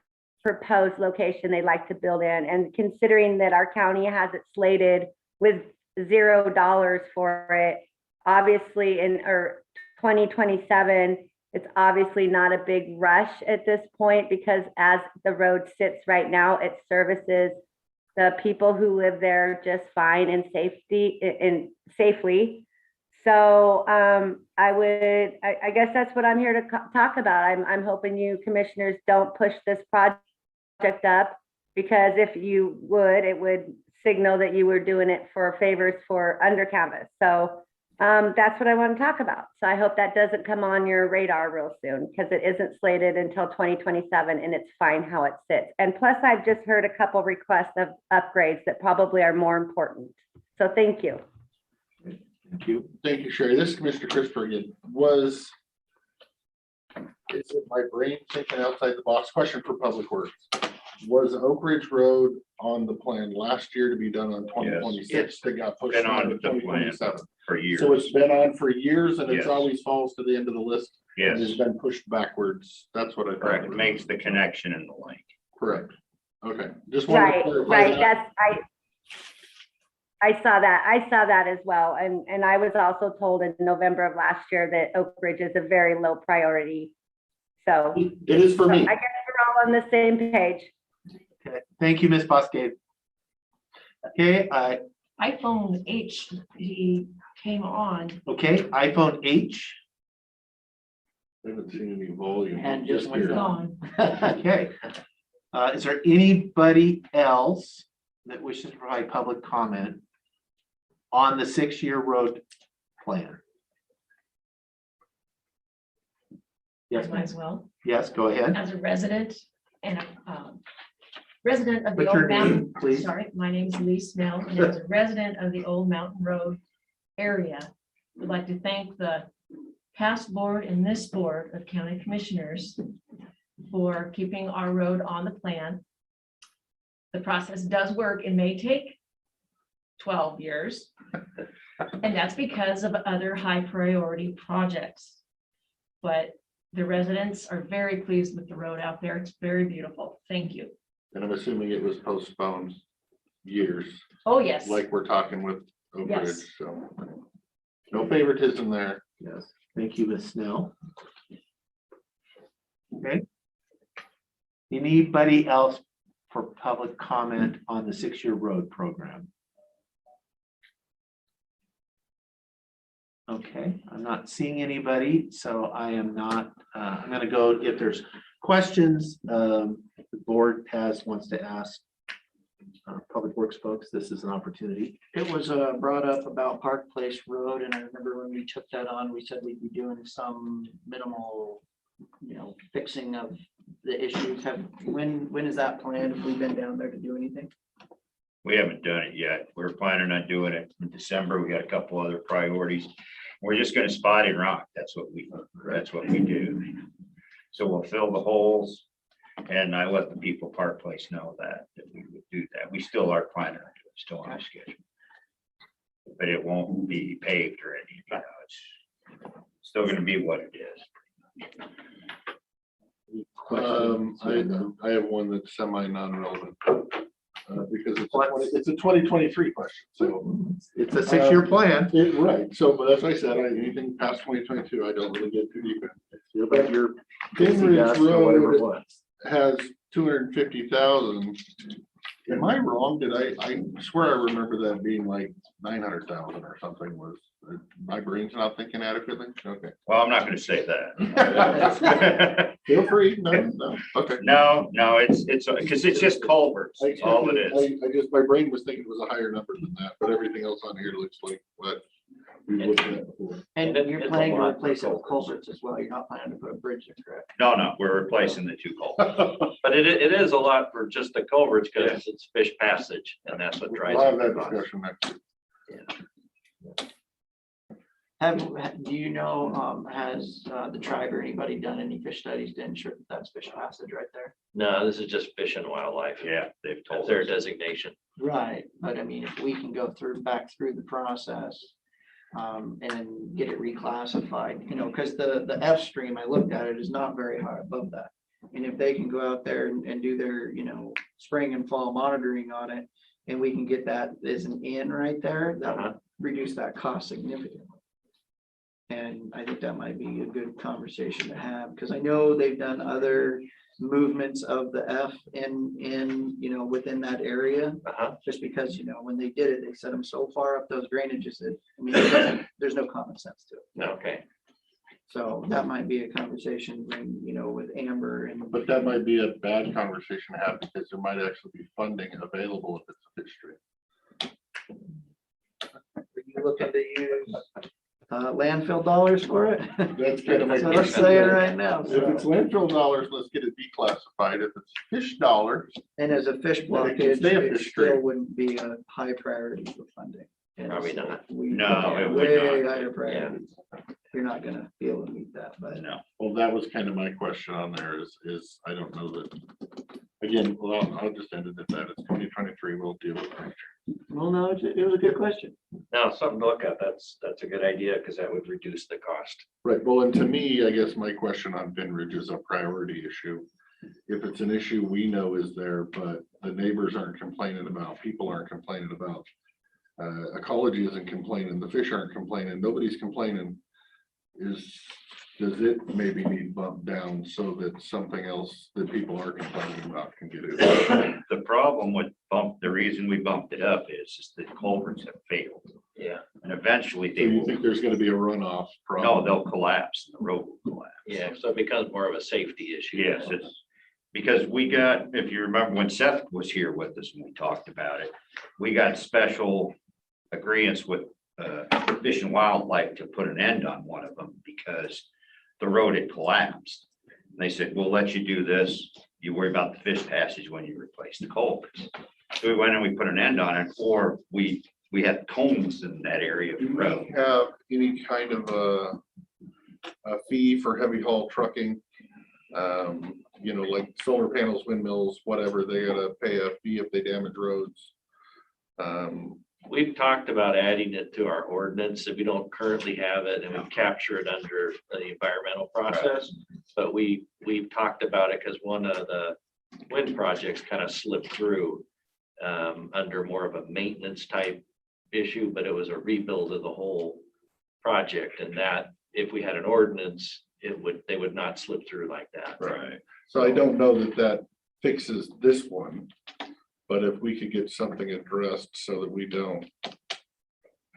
proposed location they'd like to build in. And considering that our county has it slated with $0 for it, obviously in 2027, it's obviously not a big rush at this point, because as the road sits right now, it services the people who live there just fine and safely. So I guess that's what I'm here to talk about. I'm hoping you commissioners don't push this project up, because if you would, it would signal that you were doing it for favors for Under Canvas. So that's what I want to talk about. So I hope that doesn't come on your radar real soon, because it isn't slated until 2027, and it's fine how it sits. And plus, I've just heard a couple requests of upgrades that probably are more important. So thank you. Thank you. Thank you, Sherry. This is Commissioner Christopher again. Is it my brain thinking outside the box? Question for Public Works. Was Oak Ridge Road on the plan last year to be done on 2026 that got pushed on to 2027? For years. So it's been on for years, and Yes. it's always falls to the end of the list. Yes. And has been pushed backwards. That's what I thought. Correct. It makes the connection in the link. Correct. Okay. Just wanted to clarify Right. that. I saw that as well. And I was also told in November of last year that Oak Ridge is a very low priority. So It is for me. I guess we're all on the same page. Okay. Thank you, Ms. Bosque. Okay, iPhone H, he came on. okay, iPhone H. I haven't seen any volume. And just went here. Gone. Okay. Is there anybody else that wishes to provide public comment on the 6-year road plan? Yes, Might as well. yes, go ahead. As a resident and a resident of the What's your Old Mountain, name, please? sorry, my name is Lee Snell, and as a resident of the Old Mountain Road area, would like to thank the past board and this board of county commissioners for keeping our road on the plan. The process does work. It may take 12 years, and that's because of other high priority projects. But the residents are very pleased with the road out there. It's very beautiful. Thank you. And I'm assuming it was postponed years, Oh, yes. like we're talking with Oak Yes. Ridge, so. No favoritism there. Yes, thank you, Ms. Snell. Okay. Anybody else for public comment on the 6-year road program? Okay, I'm not seeing anybody, so I am not, I'm gonna go, if there's questions, the board wants to ask Public Works folks, this is an opportunity. It was brought up about Park Place Road, and I remember when we took that on, we said we'd be doing some minimal, fixing of the issues. When is that planned? Have we been down there to do anything? We haven't done it yet. We're planning on doing it in December. We got a couple other priorities. We're just gonna spot and rock. That's what we do. So we'll fill the holes. And I let the people Park Place know that we would do that. We still are planning on it, still on the schedule. But it won't be paved or anything, you know, it's still gonna be what it is. I have one that's semi non-relevant. Because it's a 2023 question, so. It's a 6-year plan. Right, so, but as I said, anything past 2022, I don't really get too deep in. But your Bin Ridge whatever it Road was. has 250,000. Am I wrong? I swear I remember that being like 900,000 or something. Was my brain's not thinking adequately? Okay. Well, I'm not gonna say that. Feel free. No, okay. No, it's because it's just culverts, that's all it is. I just, my brain was thinking it was a higher number than that, but everything else on here looks like what we've looked at before. And It- you're it's a planning to lot for replace it with culverts. culverts as well. You're not planning to put a bridge in, correct? No, we're replacing the 2 culverts. But it is a lot for just the culverts because it's fish passage and that's what drives. We'll have up that the cost. discussion next week. Do you know, has the tribe or anybody done any fish studies to ensure that that's fish passage right there? No, this is just fish and wildlife. Yeah, they've That's told their us. designation. Right, but I mean, if we can go back through the process, and get it reclassified, you know, because the F stream, I looked at it, is not very high above that. And if they can go out there and do their, you know, spring and fall monitoring on it, and we can get that as an in right there, that would reduce that cost significantly. And I think that might be a good conversation to have, because I know they've done other movements of the F in, you know, within that area. Just because, you know, when they did it, they set them so far up those drainages that, I mean, there's no common sense to it. Okay. So that might be a conversation, you know, with Amber and. But that might be a bad conversation to have because there might actually be funding available if it's a fish stream. Are you looking to use landfill dollars for it? That's kind of my That's what I'm question. saying right now. If it's landfill dollars, let's get it declassified. If it's fish dollars. And as a fish then it can blockage, stay a it fish still stream. wouldn't be a high priority for funding. And Probably not. No, it would Way not. higher priorities. You're not gonna be able to meet that, but. No. Well, that was kind of my question on there is I don't know that. Again, well, I'll just end it at that. It's 2023. We'll deal with it. Well, no, it was a good question. Now, something to look at. That's a good idea because that would reduce the cost. Right, well, and to me, I guess my question on Bin Ridge is a priority issue. If it's an issue we know is there, but the neighbors aren't complaining about, people aren't complaining about. Ecology isn't complaining, the fish aren't complaining, nobody's complaining. Does it maybe need bumped down so that something else that people are complaining about can get it? The problem with the reason we bumped it up is just the culverts have failed. Yeah. And eventually So they you will, think there's gonna be a runoff no, problem? they'll collapse, the road will collapse. Yeah, so it becomes more of a safety issue. Yes, it's because we got, if you remember when Seth was here with us and we talked about it, we got special agreements with Fish and Wildlife to put an end on one of them because the road had collapsed. And they said, we'll let you do this. You worry about the fish passage when you replace the culverts. So we went and we put an end on it, or we had cones in that area of the Do road. we have any kind of a fee for heavy haul trucking? You know, like solar panels, windmills, whatever, they gotta pay a fee if they damage roads. We've talked about adding it to our ordinance. If we don't currently have it and we capture it under the environmental process. But we've talked about it because one of the wind projects kind of slipped through under more of a maintenance type issue, but it was a rebuild of the whole project. And that if we had an ordinance, they would not slip through like that. Right. So I don't know that that fixes this one, but if we could get something addressed so that we don't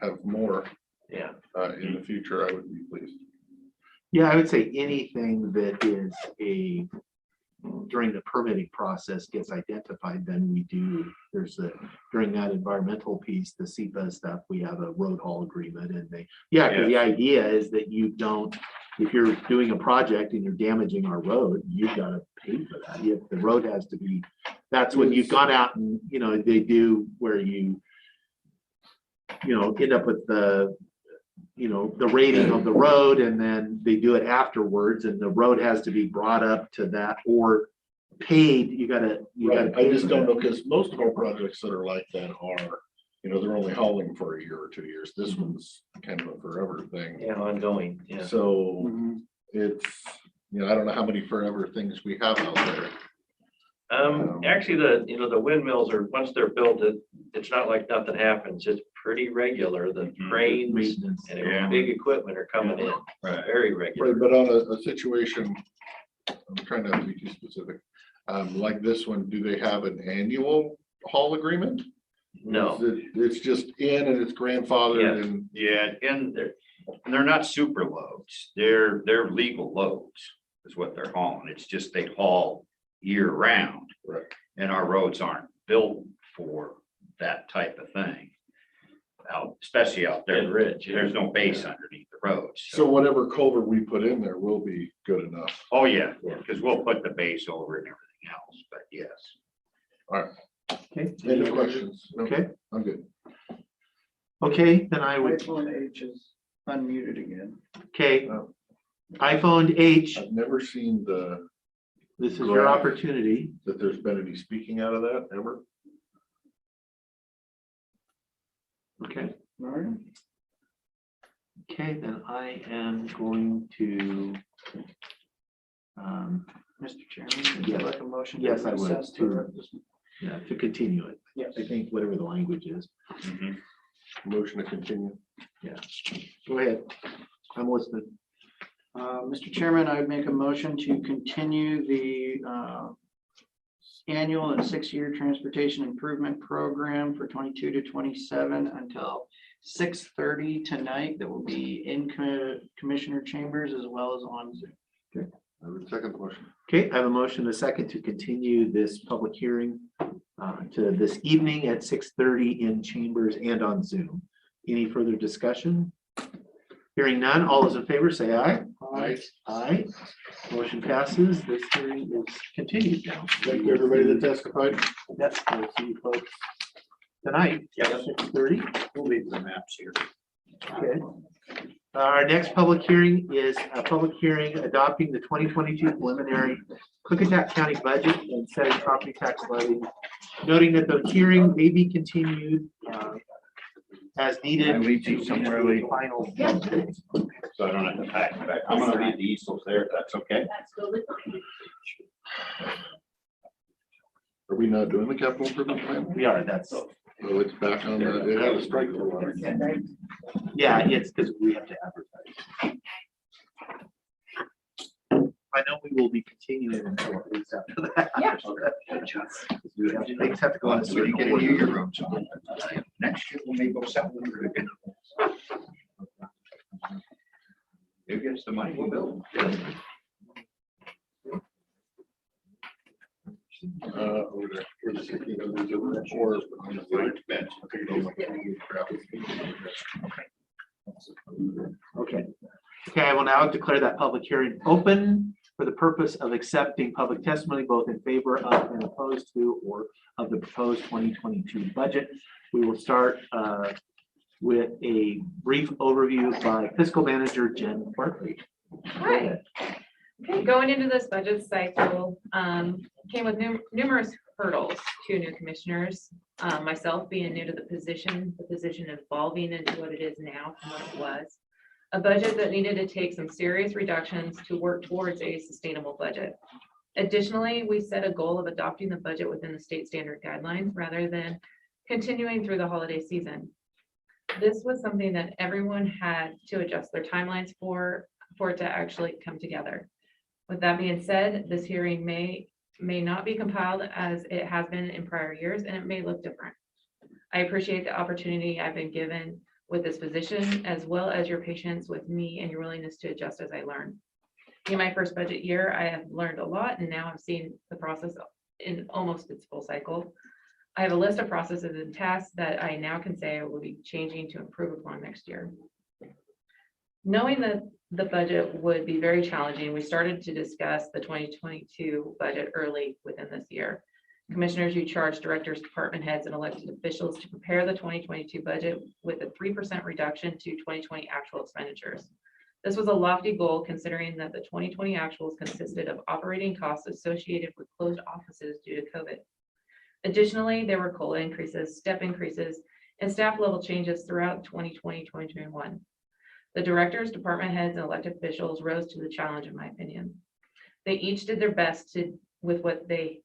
have more Yeah. in the future, I would be pleased. Yeah, I would say anything that is during the permitting process gets identified, then we do, during that environmental piece, the SEPA stuff, we have a road haul agreement and because the idea is that you don't, if you're doing a project and you're damaging our road, you've got to pay for that. The road has to be, that's when you've gone out and, they do where you end up with you know, the rating of the road, and then they do it afterwards, and the road has to be brought up to that or paid, you gotta Right, I pay just for don't that. know, because most of our projects that are like that are, you know, they're only hauling for a year or 2 years. This one's kind of a forever thing. Yeah, ongoing, yeah. So it's, you know, I don't know how many forever things we have out there. Actually, the windmills are, once they're built, it's not like nothing happens. It's pretty regular. The cranes Maintenance. and big equipment are coming in, very regular. Right, but on a situation, I'm trying not to be too specific, like this one, do they have an annual haul agreement? No. It's just in and it's grandfathered and. Yeah, and they're not super loads. They're legal loads is what they're hauling. It's just they haul year round. Right. And our roads aren't built for that type of thing. Especially out there. Rich. There's no base underneath the roads. So whatever culvert we put in there will be good enough. Oh, yeah, because we'll put the base over and everything else, but yes. All right. Okay. Any questions? No, Okay, I'm good. okay, then I would, iPhone H is unmuted again. okay. iPhone H, I've never seen this is your Graph. opportunity. that there's been any speaking out of that ever. Okay, All right. okay, then I am going to, Mr. Chairman, would Yeah. you like a motion? Yes, I would, recess to- yeah, to continue it. Yes. I think whatever the language is. Motion to continue. Yeah, go ahead. I'm listening. Mr. Chairman, I would make a motion to continue the annual and 6-year transportation improvement program for 22 to 27 until 6:30 tonight. That will be in commissioner chambers as well as on Zoom. Okay. I would second the motion. Okay, I have a motion, a second to continue this public hearing to this evening at 6:30 in chambers and on Zoom. Any further discussion? Hearing none, all those in favor say aye. Aye. Aye. Motion passes. This hearing is continued now. Thank you, everybody that testified. Yes, we'll see you folks tonight. Yeah. 6:30. We'll leave the maps here. Okay. Our next public hearing is a public hearing adopting the 2022 preliminary Klickitat County budget and setting property tax levy. Noting that the hearing may be continued as needed. I leave these somewhere, to Lee? Final. So I don't have to pack it back. I'm gonna leave the easels there, if that's okay. That's totally fine. Are we not doing the capital improvement plan? We are, that's, So it's back on the, it had a strike through on it. yeah, it's because we have to advertise. I know we will be continuing until at least after that. Yeah. Things have to go on. So you get into your room. Next year, we may go 700 again. Who gets the money, we'll build. Over there. Where's the 1600s or on the right bench? Okay. Okay, I will now declare that public hearing open for the purpose of accepting public testimony both in favor of and opposed to or of the proposed 2022 budget. We will start with a brief overview by fiscal manager Jen Barkley. Hi. Okay, going into this budget cycle, came with numerous hurdles to new commissioners. Myself being new to the position evolving into what it is now from what it was. A budget that needed to take some serious reductions to work towards a sustainable budget. Additionally, we set a goal of adopting the budget within the state standard guidelines rather than continuing through the holiday season. This was something that everyone had to adjust their timelines for it to actually come together. With that being said, this hearing may not be compiled as it has been in prior years, and it may look different. I appreciate the opportunity I've been given with this position, as well as your patience with me and your willingness to adjust as I learn. In my first budget year, I have learned a lot, and now I'm seeing the process in almost its full cycle. I have a list of processes and tasks that I now can say I will be changing to improve upon next year. Knowing that the budget would be very challenging, we started to discuss the 2022 budget early within this year. Commissioners, you charge directors, department heads, and elected officials to prepare the 2022 budget with a 3% reduction to 2020 actual expenditures. This was a lofty goal considering that the 2020 actuals consisted of operating costs associated with closed offices due to COVID. Additionally, there were COLA increases, step increases, and staff level changes throughout 2020-2021. The directors, department heads, and elected officials rose to the challenge, in my opinion. They each did their best with what they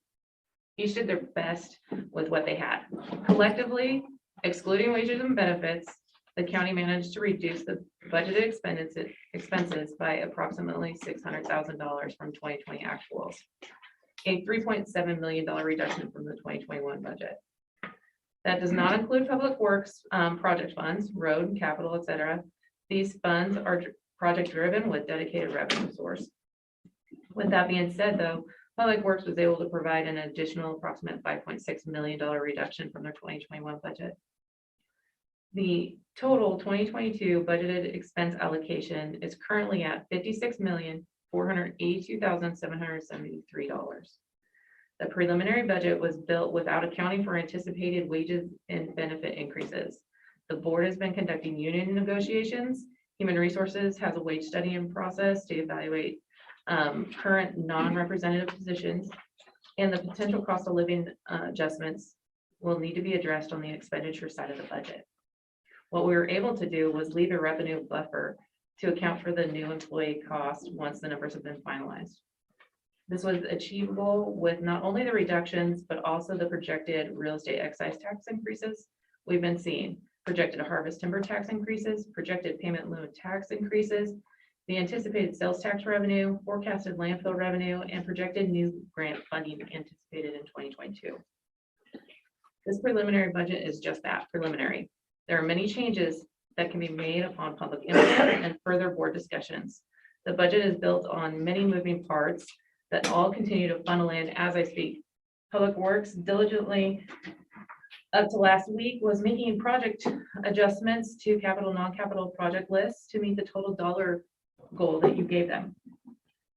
had. Collectively, excluding wages and benefits, the county managed to reduce the budgeted expenses by approximately $600,000 from 2020 actuals, a $3.7 million reduction from the 2021 budget. That does not include public works project funds, road and capital, etc. These funds are project driven with dedicated revenue source. With that being said, though, Public Works was able to provide an additional approximate $5.6 million reduction from their 2021 budget. The total 2022 budgeted expense allocation is currently at $56,482,773. The preliminary budget was built without accounting for anticipated wages and benefit increases. The board has been conducting union negotiations. Human Resources has a wage study in process to evaluate current non-representative positions, and the potential cost of living adjustments will need to be addressed on the expenditure side of the budget. What we were able to do was leave a revenue buffer to account for the new employee cost once the numbers have been finalized. This was achievable with not only the reductions, but also the projected real estate excise tax increases we've been seeing, projected harvest timber tax increases, projected payment in lieu of tax increases, the anticipated sales tax revenue, forecasted landfill revenue, and projected new grant funding anticipated in 2022. This preliminary budget is just that, preliminary. There are many changes that can be made upon public input and further board discussions. The budget is built on many moving parts that all continue to funnel in as I speak. Public Works diligently, up to last week, was making project adjustments to capital, non-capital project lists to meet the total dollar goal that you gave them.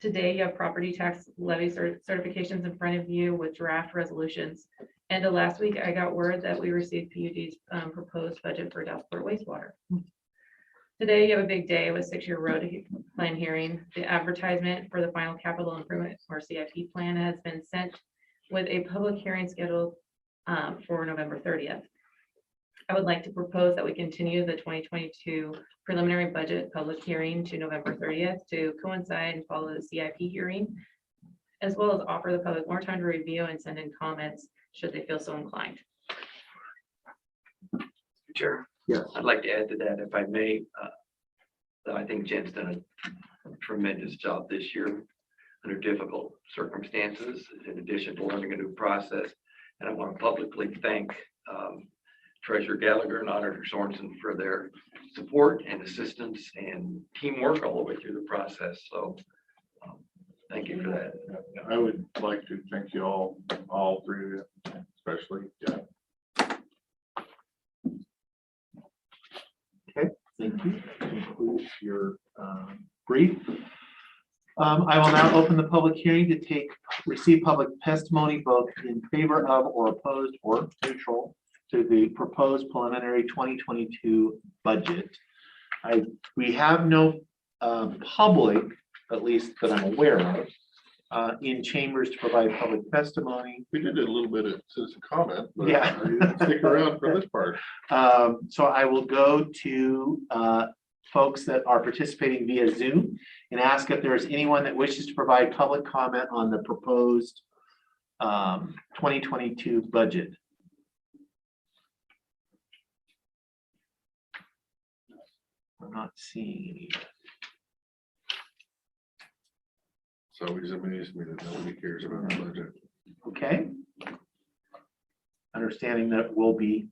Today, you have property tax levy certifications in front of you with draft resolutions. And last week, I got word that we received PUD's proposed budget for Dalesport wastewater. Today, you have a big day with 6-year road plan hearing. The advertisement for the final capital improvement or CIP plan has been sent with a public hearing scheduled for November 30th. I would like to propose that we continue the 2022 preliminary budget public hearing to November 30th to coincide and follow the CIP hearing, as well as offer the public more time to review and send in comments should they feel so inclined. Chair. Yes. I'd like to add to that, if I may. I think Jen's done a tremendous job this year under difficult circumstances, in addition to learning a new process. And I want to publicly thank Treasurer Gallagher and Auditor Sorensen for their support and assistance and teamwork all the way through the process. So thank you for that. I would like to thank you all three of you, especially. Yeah. Okay, thank you. That concludes your brief. I will now open the public hearing to receive public testimony both in favor of or opposed or neutral to the proposed preliminary 2022 budget. We have no public, at least that I'm aware of, in chambers to provide public testimony. We did a little bit of citizen comment, but Yeah. I didn't stick around for this part. So I will go to folks that are participating via Zoom and ask if there is anyone that wishes to provide public comment on the proposed 2022 budget. I'm not seeing any. It's always amazed me that nobody cares about the budget. Okay. Understanding that will be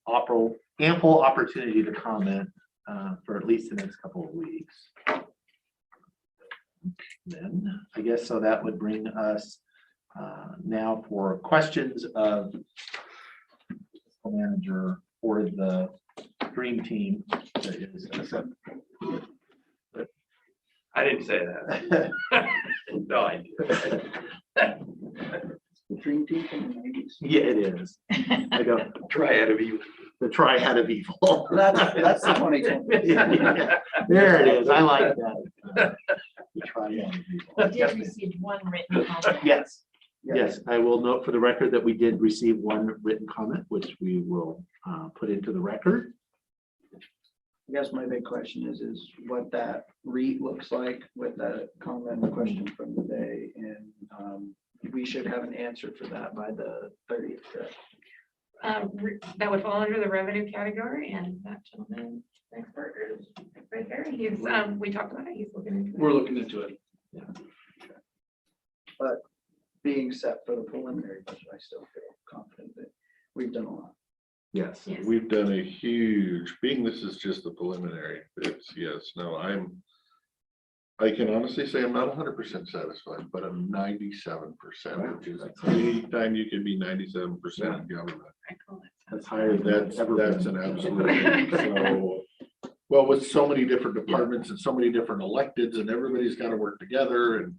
ample opportunity to comment for at least the next couple of weeks. Then I guess so that would bring us now for questions of the manager or the dream team that is. I didn't say that. No, I did. The dream team from the 90s. Yeah, it is. I don't, Triad of evil. the triad of evil. That's the 2020. Yeah, there it is. I like that. The triad of evil. We did receive one written comment. Yes, yes, I will note for the record that we did receive one written comment, which we will put into the record. I guess my big question is what that REIT looks like with that comment and question from the day. And we should have an answer for that by the 30th. That would fall under the revenue category, and that gentleman expert is right there. He's, we talked about it. He's looking into it. We're looking into it. But being set for the preliminary budget, I still feel confident that we've done a lot. Yes. Yes. We've done a huge, being this is just the preliminary, it's, yes, no, I can honestly say I'm not 100% satisfied, but I'm 97%, which is anytime you can be 97% in government. I call it. That's higher than That's ever. an absolute, so, well, with so many different departments and so many different electeds and everybody's got to work together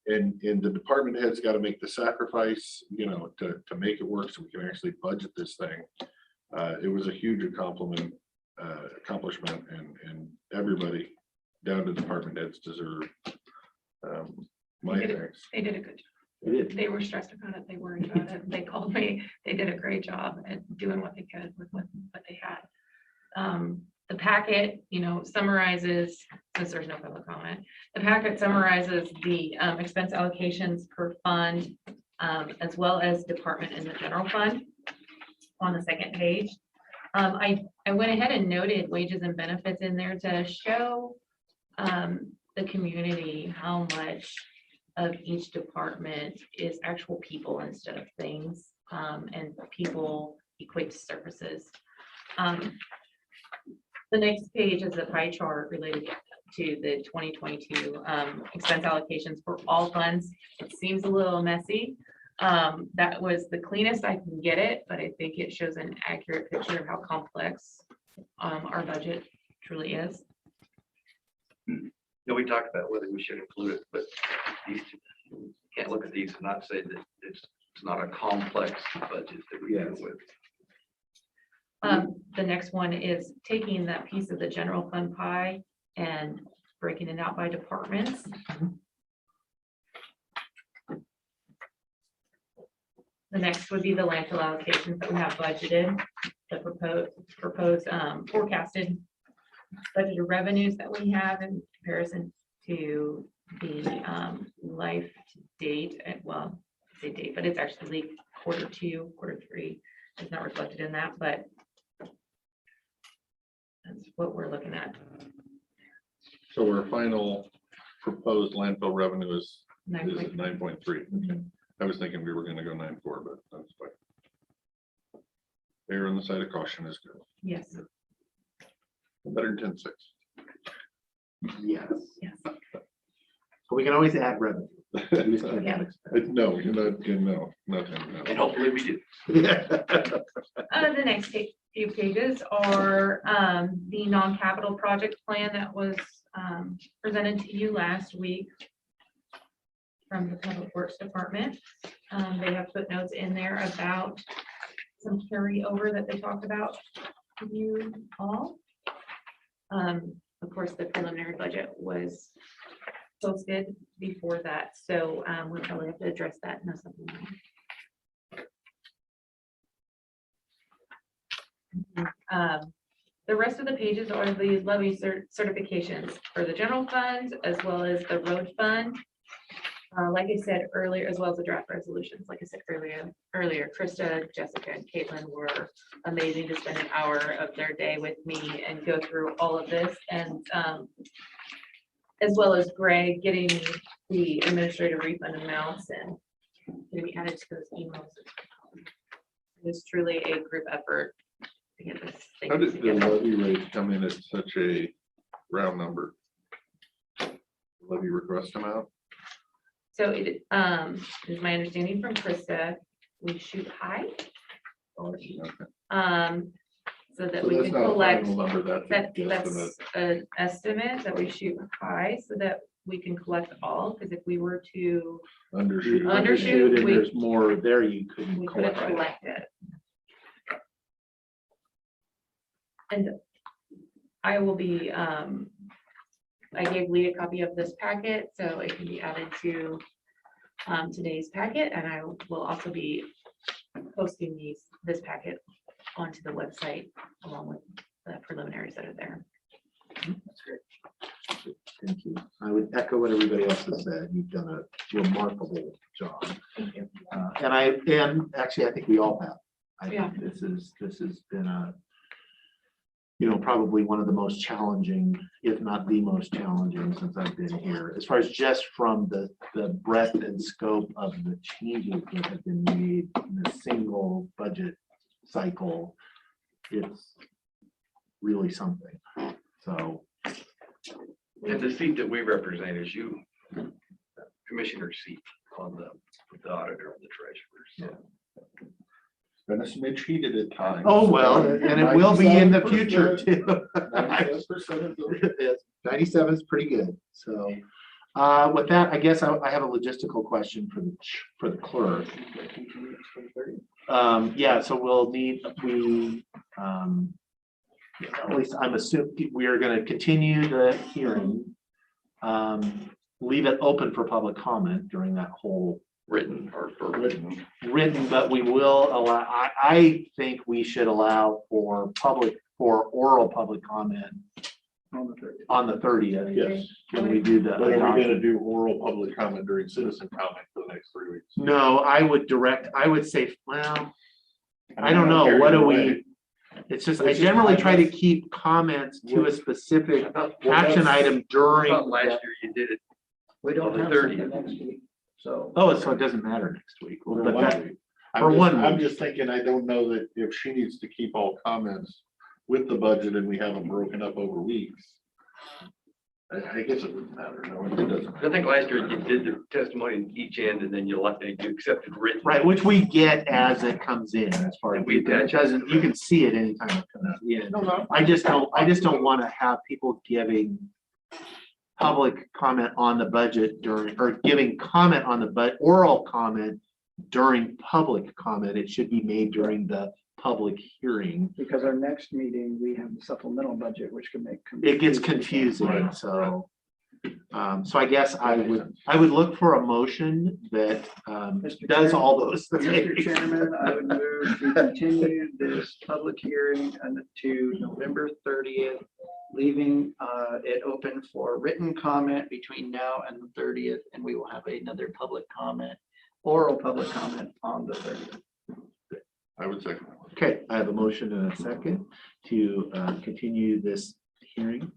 and the department heads got to make the sacrifice, you know, to make it work so we can actually budget this thing. It was a huge accomplishment and everybody down to department heads deserve my thanks. They did a good job. It is. They were stressed about it. They worried about it. They called me. They did a great job at doing what they could with what they had. The packet, you know, summarizes, since there's no public comment, the packet summarizes the expense allocations per fund, as well as department in the general fund on the second page. I went ahead and noted wages and benefits in there to show the community how much of each department is actual people instead of things, and people equate to services. The next page is a pie chart related to the 2022 expense allocations for all funds. It seems a little messy. That was the cleanest I can get it, but I think it shows an accurate picture of how complex our budget truly is. Yeah, we talked about whether we should include it, but these, you can't look at these and not say that it's not a complex budget that we deal with. The next one is taking that piece of the general fund pie and breaking it out by departments. The next would be the landfill allocations that we have budgeted, the proposed forecasted budgeted revenues that we have in comparison to the life to date, well, I say date, but it's actually quarter 2, quarter 3. It's not reflected in that, but that's what we're looking at. So our final proposed landfill revenue is 9.3. 9.3. I was thinking we were going to go 9.4, but that's fine. Err on the side of caution is good. Yes. Better than 10.6. Yes. Yes. But we can always add revenue. We just can't add expense. No, you're not, no, nothing. And hopefully we do. The next few pages are the non-capital project plan that was presented to you last week from the Public Works Department. They have footnotes in there about some carryover that they talked about with you all. Of course, the preliminary budget was posted before that, so we'll probably have to address that in a supplemental. The rest of the pages are the levy certifications for the general fund as well as the road fund. Like I said earlier, as well as the draft resolutions. Like I said earlier, Krista, Jessica, and Caitlin were amazing to spend an hour of their day with me and go through all of this, and as well as Greg getting me the administrative refund amounts and getting me added to those emails. It's truly a group effort to get this thing How did the together. levy rate come in at such a round number? Levy request amount? So it is my understanding from Krista, we shoot high. Or, so that So we that's can not a collect, final number, that's an that's estimate. an estimate that we shoot high so that we can collect all, because if we were to, Undershoot. Undershoot, And we- there's more there you couldn't we couldn't collect. collect it. And I will be, I gave Lee a copy of this packet, so it can be added to today's packet, and I will also be posting this packet onto the website along with the preliminaries that are there. That's great. Thank you. I would echo what everybody else has said. You've done a remarkable job. Thank you. And actually, I think we all have. I Yeah. think this has been a, probably one of the most challenging, if not the most challenging since I've been here, as far as just from the breadth and scope of the changes that have been made in a single budget cycle. It's really something. So. And the seat that we represent is you, commissioner's seat on with the auditor and the treasurer. So. Been a smidge heated at times. Oh, well, and it will be in the future too. 97% of 97 is pretty good. So with that, I guess I have a logistical question for the clerk. Yeah, so we'll need, at least I'm assuming we are going to continue the hearing. Leave it open for public comment during that whole Written or written, but we will allow, I think we should allow for oral public comment on the 30th. Yes. Can we do that? But are we gonna do oral public comment during citizen comment for the next 3 weeks? No, I would say, well, I don't know, what do we? It's just, I generally try to keep comments to a specific action item during. Last year you did it. We don't On the have 30th. something next week, so. Oh, so it doesn't matter next week. For But one that- week. for one I'm week. just thinking, I don't know that if she needs to keep all comments with the budget and we have them broken up over weeks. I guess it wouldn't matter. No, it doesn't. I think last year you did the testimony in each end and then you accepted written. Right, which we get as it comes in, as far as And we it doesn't, you can see it anytime it comes in. I just don't want to have people giving public comment on the budget or giving comment on the oral comment during public comment. It should be made during the public hearing. Because our next meeting, we have the supplemental budget, which could make. It gets confusing, Right. so. So I guess I would look for a motion that does all those Mr. things. Chairman, I would move to continue this public hearing to November 30th, leaving it open for written comment between now and the 30th, and we will have another public comment, oral public comment on the 30th. I would second. Okay, I have a motion and a second to continue this hearing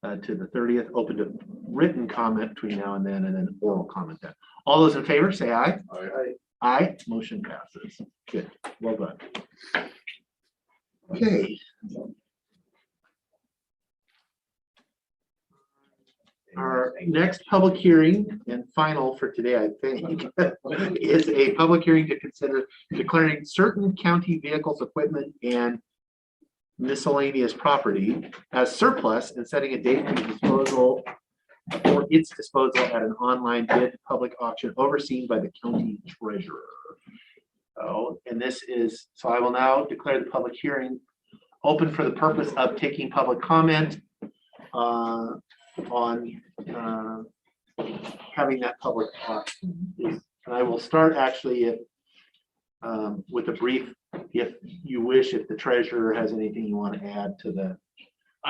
to the 30th, open to written comment between now and then oral comment then. All those in favor, say aye. Aye. Aye, motion passes. Good, well done. Okay. Our next public hearing and final for today, I think, is a public hearing to consider declaring certain county vehicles, equipment, and miscellaneous property as surplus and setting a date for its disposal at an online bid public auction overseen by the county treasurer. Oh, and this is, so I will now declare the public hearing open for the purpose of taking public comment on having that public auction. And I will start actually with a brief, if you wish, if the treasurer has anything you want to add to the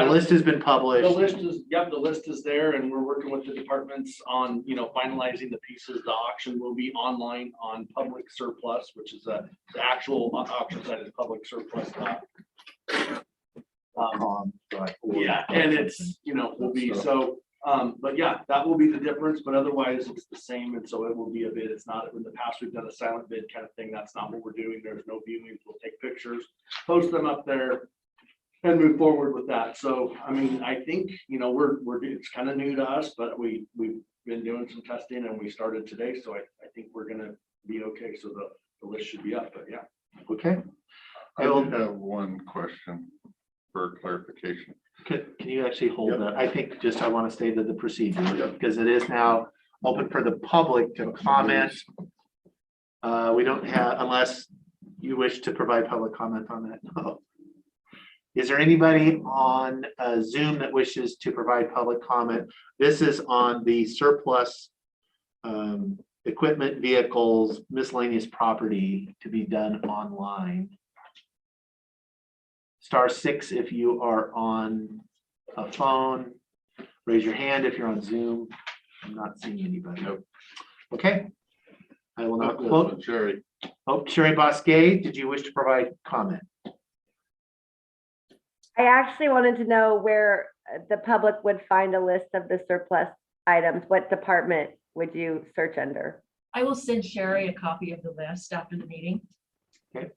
list has been published. The list is, yep, the list is there and we're working with the departments on, finalizing the pieces. The auction will be online on Public Surplus, which is the actual auction site is Public Surplus. Yeah, and it's, will be so, but yeah, that will be the difference, but otherwise it's the same. And so it will be a bid. It's not, in the past, we've done a silent bid kind of thing. That's not what we're doing. There's no viewings. We'll take pictures, post them up there and move forward with that. So, I mean, I think, it's kind of new to us, but we've been doing some testing and we started today. So I think we're going to be okay. So the list should be up, but yeah. Okay. I will have one question. for clarification. Can you actually hold that? I think just I want to state that the procedure, because it is now open for the public to comment. We don't have, unless you wish to provide public comment on that. No. Is there anybody on Zoom that wishes to provide public comment? This is on the surplus equipment, vehicles, miscellaneous property to be done online. *6 if you are on a phone. Raise your hand if you're on Zoom. I'm not seeing anybody. Nope. Okay. I will not Yes, quote. Sherry. Oh, Sherry Bosque, did you wish to provide comment? I actually wanted to know where the public would find a list of the surplus items. What department would you search under? I will send Sherry a copy of the list after the meeting. Okay.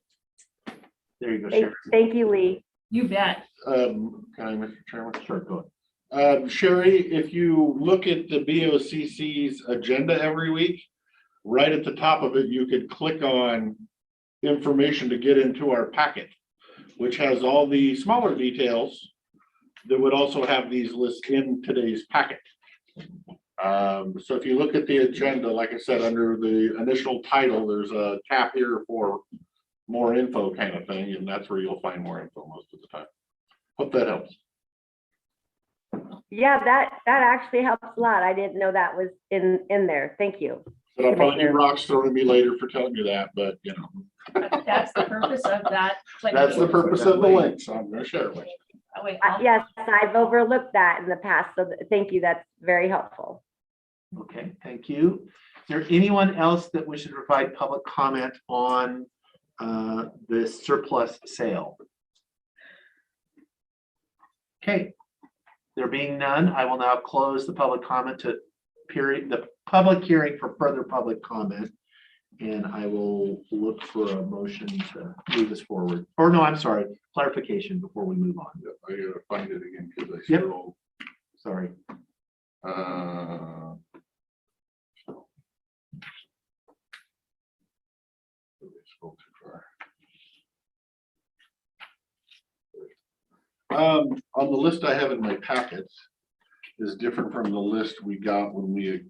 There you go, Sherry. Thank you, Lee. You bet. Can I, Mr. Chairman? Sure, go Sherry, if you look at the BOCC's agenda every week, right at the top of it, you could click on information to get into our packet, which has all the smaller details that would also have these lists in today's packet. So if you look at the agenda, like I said, under the initial title, there's a tab here for more info kind of thing, and that's where you'll find more info most of the time. Hope that helps. Yeah, that actually helps a lot. I didn't know that was in there. Thank you. But I'll probably get rocks thrown at me later for telling you that, but you know. That's the purpose of that. That's the purpose of the link, so I'm gonna share it with you. Oh, wait, Yes, I've overlooked that in the past, so thank you. That's very helpful. Okay, thank you. Is there anyone else that wishes to provide public comment on the surplus sale? Okay, there being none, I will now close the public comment to the public hearing for further public comment. And I will look for a motion to move this forward. Or no, I'm sorry, clarification before we move on. I gotta find it again because I Yep. scrolled. Sorry. Scrolled too far. On the list I have in my packets is different from the list we got when we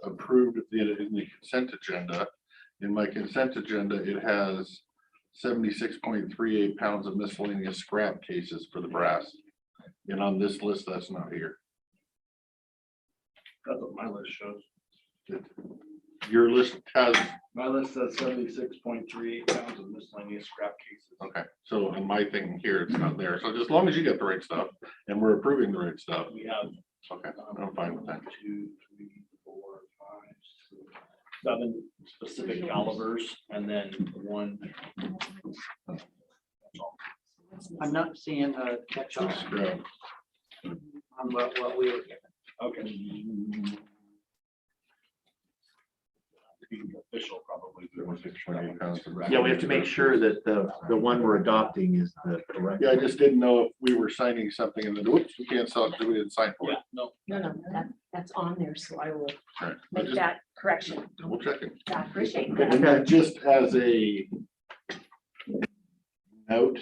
approved in the consent agenda. In my consent agenda, it has 76.38 pounds of miscellaneous scrap cases for the brass. And on this list, that's not here. That's what my list shows. Your list has, My list says 76.38 pounds of miscellaneous scrap cases. okay, so on my thing here, it's not there. So just as long as you get the right stuff and we're approving the right stuff, We have okay, I'm fine with that. 2, 3, 4, 5, 6, 7 specific calibers, and then 1. I'm not seeing a catch on Scrap. what we were given. Okay. Official probably. Yeah, we have to make sure that the one we're adopting is the correct. Yeah, I just didn't know if we were signing something and then, whoops, we can't sell it because we didn't sign for it. No. No, that's on there, so I will All right, make just that correction. double checking. I appreciate that. And then just as a note,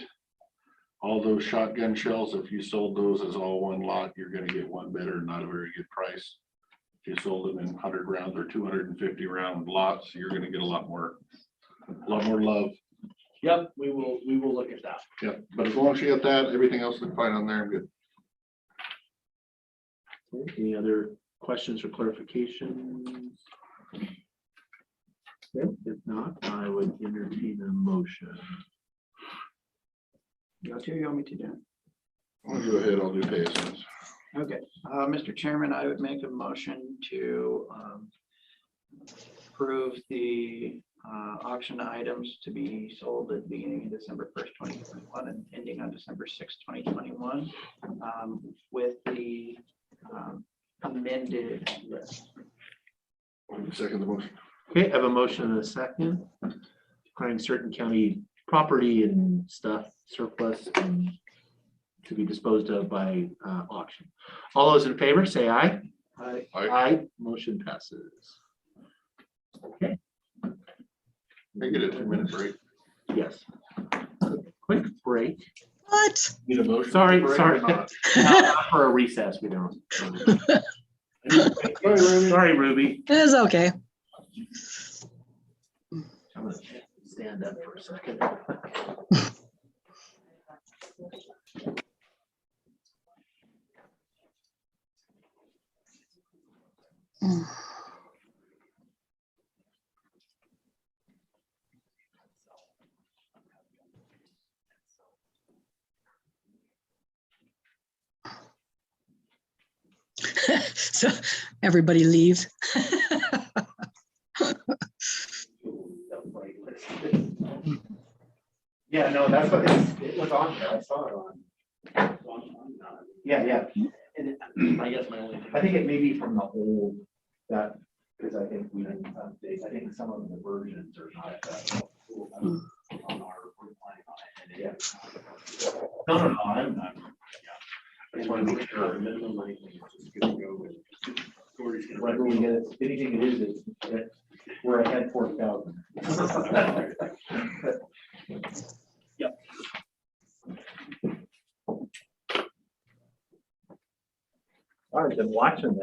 all those shotgun shells, if you sold those as all one lot, you're gonna get one bidder, not a very good price. If you sold them in 100 round or 250 round lots, you're gonna get a lot more love. Yep, we will look at that. Yep, but as long as you got that, everything else looks fine on there, I'm good. Any other questions or clarifications? Okay, if not, I would entertain a motion. What do you want me to do? I'll go ahead, I'll do pay as is. Okay, Mr. Chairman, I would make a motion to approve the auction items to be sold at the beginning of December 1st, 2021 and ending on December 6th, 2021, with the amended list. Second the motion. Okay, I have a motion and a second. Declaring certain county property and stuff surplus and to be disposed of by auction. All those in favor, say aye. Aye. Aye, motion passes. Okay, Make it a 2-minute break. yes. Quick break. What? Need a motion? Sorry, for it or sorry. not? Not for a recess, we don't. Sorry, Ruby. It's okay. I'm gonna stand up for a second. So everybody leaves. Yeah, no, that's what it was on there. I saw it on. Yeah, yeah. And I guess my only. I think it may be from the old, that, because I think we didn't update, I think some of the versions are not on our, we're planning on it. And yeah. No, I'm not. I just want to make sure. Minimum money thing is just gonna go with. Gordy's gonna Whenever we get it, anything it is, we're ahead 40,000. Yep. I've been watching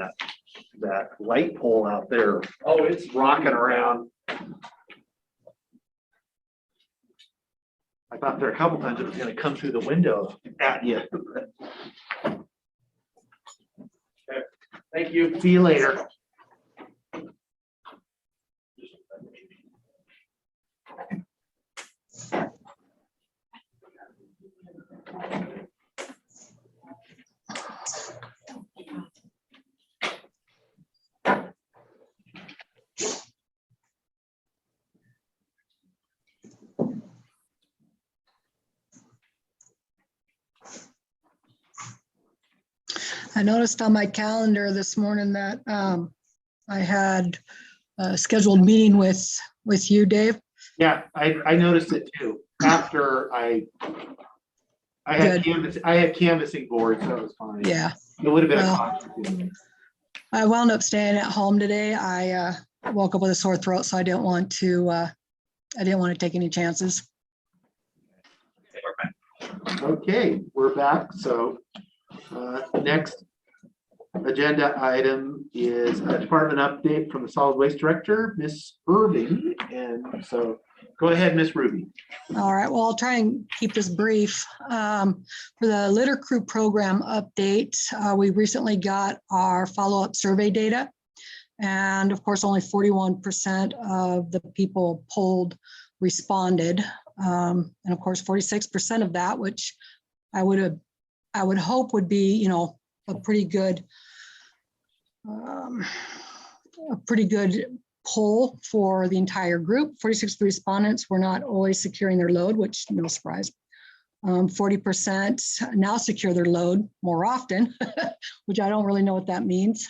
that light pole out there. Oh, it's Rocking around. I thought there a couple times it was gonna come through the window at you. Thank you. See you later. I noticed on my calendar this morning that I had a scheduled meeting with you, Dave. Yeah, I noticed it too. After I had canvassing board, so it was fine. Yeah. It would have been a Well, conflict. I wound up staying at home today. I woke up with a sore throat, so I didn't want to take any chances. Okay, we're back. So next agenda item is a department update from the solid waste director, Miss Irving. And so go ahead, Miss Ruby. All right, well, I'll try and keep this brief. For the litter crew program update, we recently got our follow-up survey data. And of course, only 41% of the people polled responded. And of course, 46% of that, which I would hope would be, a pretty good poll for the entire group. 46 of the respondents were not always securing their load, which no surprise. 40% now secure their load more often, which I don't really know what that means.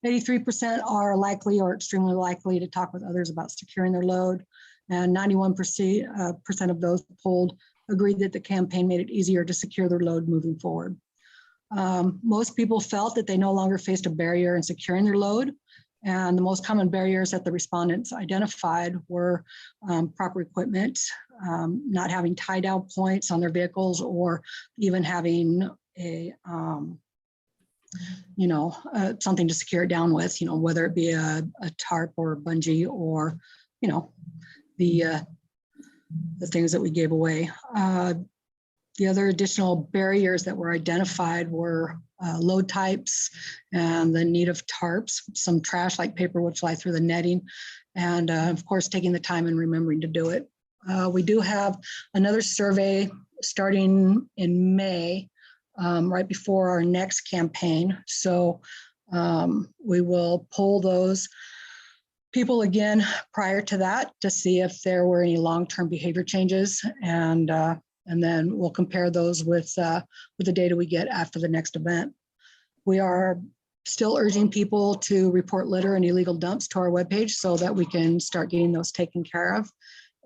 83% are likely or extremely likely to talk with others about securing their load. And 91% of those polled agreed that the campaign made it easier to secure their load moving forward. Most people felt that they no longer faced a barrier in securing their load. And the most common barriers that the respondents identified were proper equipment, not having tie-down points on their vehicles, or even having a, something to secure it down with, whether it be a tarp or a bungee or, the things that we gave away. The other additional barriers that were identified were load types and the need of tarps, some trash like paper would fly through the netting, and of course, taking the time and remembering to do it. We do have another survey starting in May, right before our next campaign. So we will poll those people again prior to that to see if there were any long-term behavior changes, and then we'll compare those with the data we get after the next event. We are still urging people to report litter and illegal dumps to our webpage so that we can start getting those taken care of.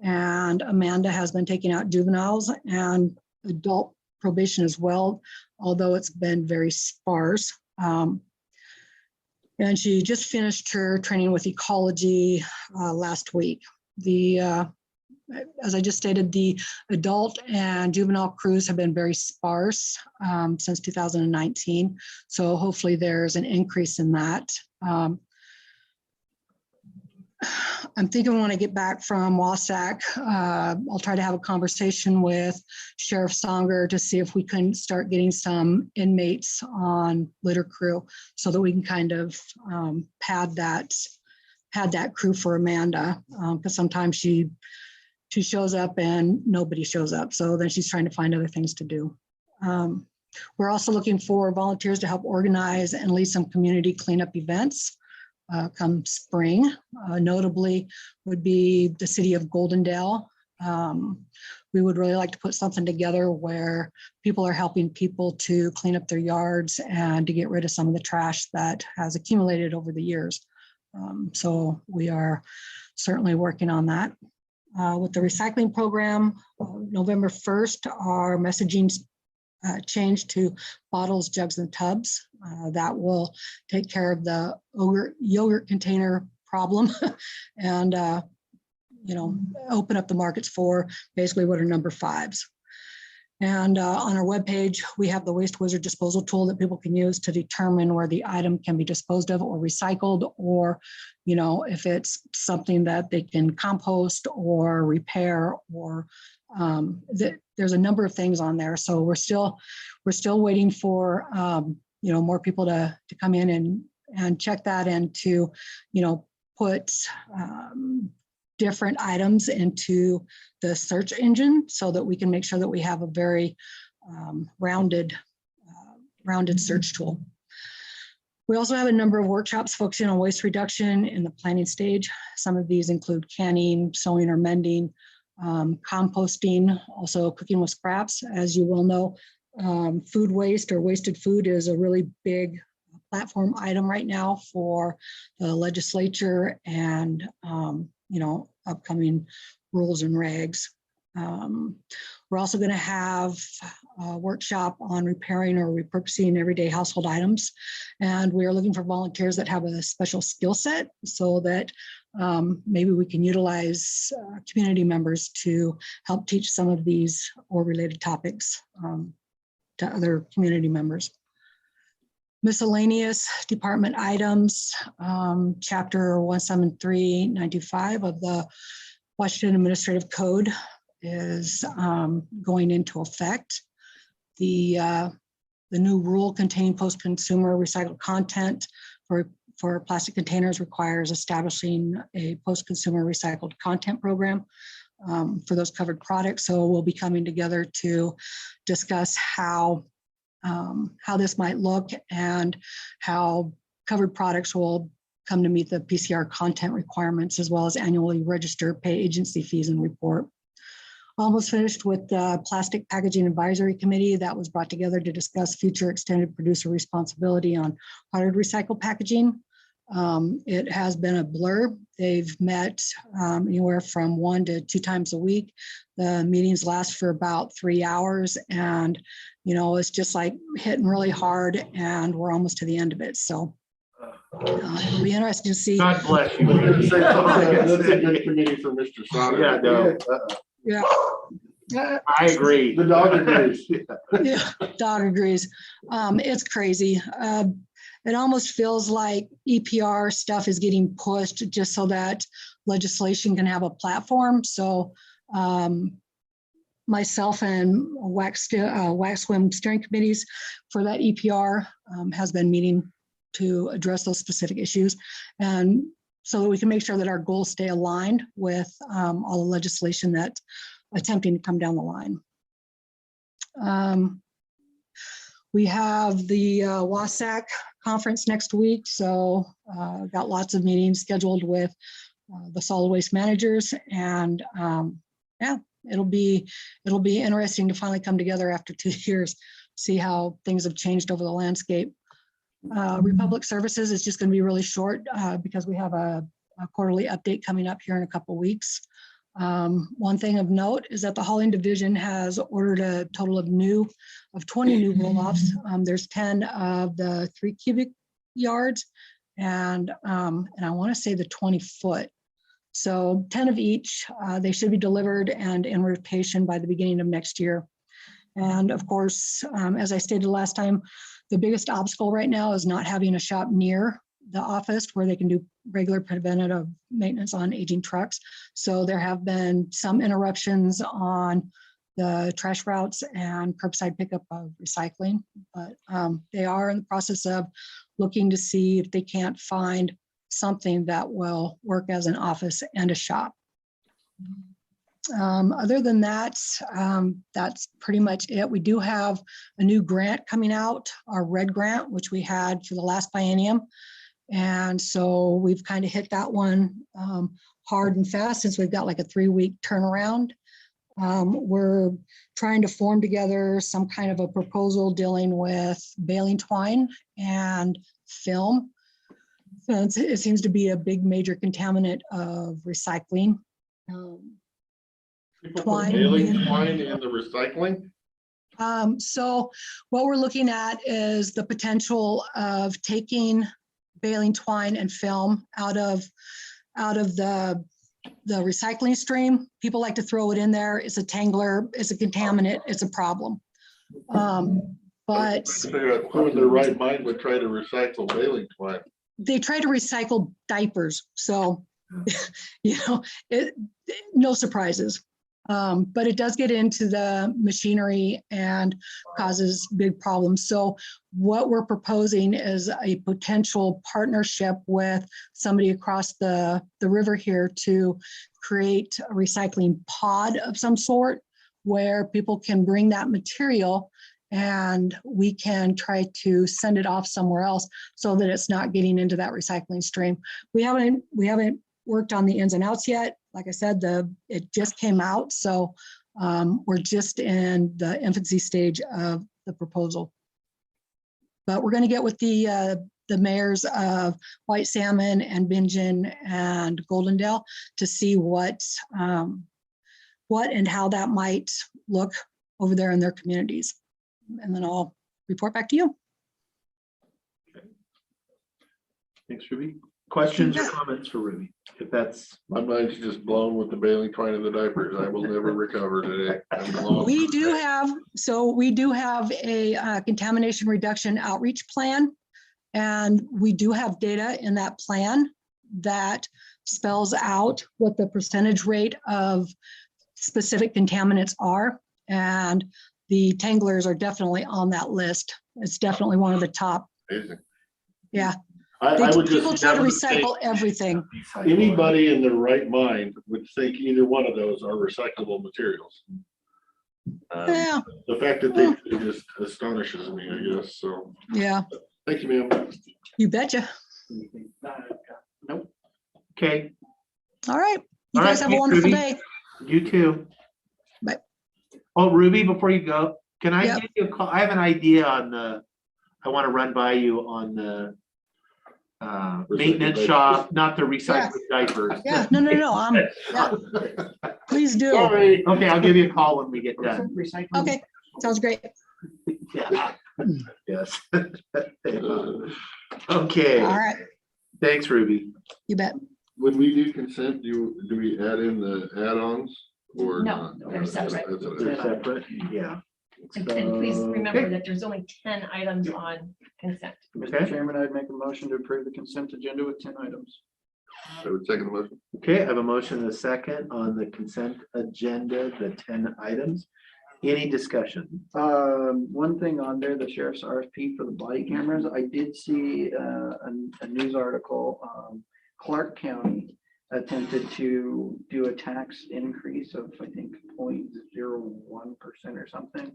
And Amanda has been taking out juveniles and adult probation as well, although it's been very sparse. And she just finished her training with ecology last week. The as I just stated, the adult and juvenile crews have been very sparse since 2019. So hopefully there's an increase in that. I'm thinking when I get back from Wasac, I'll try to have a conversation with Sheriff Songer to see if we can start getting some inmates on litter crew so that we can kind of pad that crew for Amanda, because sometimes she shows up and nobody shows up. So then she's trying to find other things to do. We're also looking for volunteers to help organize and lead some community cleanup events come spring. Notably would be the city of Goldendale. We would really like to put something together where people are helping people to clean up their yards and to get rid of some of the trash that has accumulated over the years. So we are certainly working on that. With the recycling program, November 1st, our messaging changed to bottles, jugs, and tubs. That will take care of the yogurt container problem and open up the markets for basically what are number 5s. And on our webpage, we have the Waste Wizard disposal tool that people can use to determine where the item can be disposed of or recycled, or, if it's something that they can compost or repair, or there's a number of things on there. So we're still waiting for, more people to come in and check that and to, put different items into the search engine so that we can make sure that we have a very rounded search tool. We also have a number of workshops focusing on waste reduction in the planning stage. Some of these include canning, sewing or mending, composting, also cooking with scraps. As you well know, food waste or wasted food is a really big platform item right now for the legislature and upcoming rules and regs. We're also going to have a workshop on repairing or repurposing everyday household items. And we are looking for volunteers that have a special skill set so that maybe we can utilize community members to help teach some of these or related topics to other community members. Miscellaneous department items, chapter 173.925 of the Washington Administrative Code is going into effect. The new rule containing post-consumer recycled content for plastic containers requires establishing a post-consumer recycled content program for those covered products. So we'll be coming together to discuss how this might look and how covered products will come to meet the PCR content requirements, as well as annually register, pay agency fees, and report. Almost finished with the Plastic Packaging Advisory Committee that was brought together to discuss future extended producer responsibility on hard recycled packaging. It has been a blur. They've met anywhere from 1 to 2 times a week. The meetings last for about 3 hours, and it's just like hitting really hard, and we're almost to the end of it. So it'll be interesting to see. God bless you. That's a good committee for Mr. Sauter. Yeah, no. Yeah. I agree. The dog agrees. Yeah, dog agrees. It's crazy. It almost feels like EPR stuff is getting pushed just so that legislation can have a platform. So myself and WAC steering committees for that EPR has been meeting to address those specific issues, and so that we can make sure that our goals stay aligned with all the legislation that's attempting to come down the line. We have the WASAC conference next week, so got lots of meetings scheduled with the solid waste managers, and yeah, it'll be interesting to finally come together after 2 years, see how things have changed over the landscape. Republic Services is just going to be really short because we have a quarterly update coming up here in a couple weeks. One thing of note is that the hauling division has ordered a total of 20 new roll-offs. There's 10 of the 3 cubic yards and I want to say the 20 foot. So 10 of each, they should be delivered and in rotation by the beginning of next year. And of course, as I stated last time, the biggest obstacle right now is not having a shop near the office where they can do regular preventative maintenance on aging trucks. So there have been some interruptions on the trash routes and curbside pickup of recycling, but they are in the process of looking to see if they can't find something that will work as an office and a shop. Other than that, that's pretty much it. We do have a new grant coming out, our red grant, which we had for the last biennium. And so we've kind of hit that one hard and fast since we've got like a 3-week turnaround. We're trying to form together some kind of a proposal dealing with baling twine and film. Since it seems to be a big major contaminant of recycling. Baling twine in the recycling? So what we're looking at is the potential of taking baling twine and film out of the recycling stream. People like to throw it in there. It's a tangler, it's a contaminant, it's a problem. But Who in their right mind would try to recycle baling twine? they try to recycle diapers. So, no surprises. But it does get into the machinery and causes big problems. So what we're proposing is a potential partnership with somebody across the river here to create a recycling pod of some sort where people can bring that material and we can try to send it off somewhere else so that it's not getting into that recycling stream. We haven't worked on the ins and outs yet. Like I said, it just came out, so we're just in the infancy stage of the proposal. But we're going to get with the mayors of White Salmon and Bingen and Goldendale to see what and how that might look over there in their communities. And then I'll report back to you. Thanks, Ruby. Questions or comments for Ruby? If that's. My mind's just blown with the baling twine in the diapers. I will never recover today. We do have a contamination reduction outreach plan. And we do have data in that plan that spells out what the percentage rate of specific contaminants are. And the tanglers are definitely on that list. It's definitely one of the top. Amazing. Yeah. People try to recycle everything. Anybody in their right mind would think either one of those are recyclable materials. Yeah. The fact that they it just astonishes me, I guess. So Yeah. thank you, ma'am. You betcha. Nope. Okay. All right. You All guys right, have a thanks, wonderful Ruby. day. You too. Bye. Oh, Ruby, before you go, can I Yep. give you a call? I have an idea on I want to run by you on the maintenance shop, not the recycled diapers. Yeah, no. Yeah. Please do. Sorry. Okay, I'll give you a call when we get done. Okay, sounds great. Yeah. Yes. Okay. All right, Thanks, Ruby. you bet. When we do consent, do we add in the add-ons or? No, not? they're separate. They're separate, yeah. And please remember Okay. that there's only 10 items on consent. Okay. Mr. Chairman, I'd make a motion to approve the consent agenda with 10 items. I would second the motion. Okay, I have a motion and a second on the consent agenda, the 10 items. Any discussion? One thing on there, the sheriff's RFP for the body cameras, I did see a news article. Clark County attempted to do a tax increase of, I think, 0.01% or something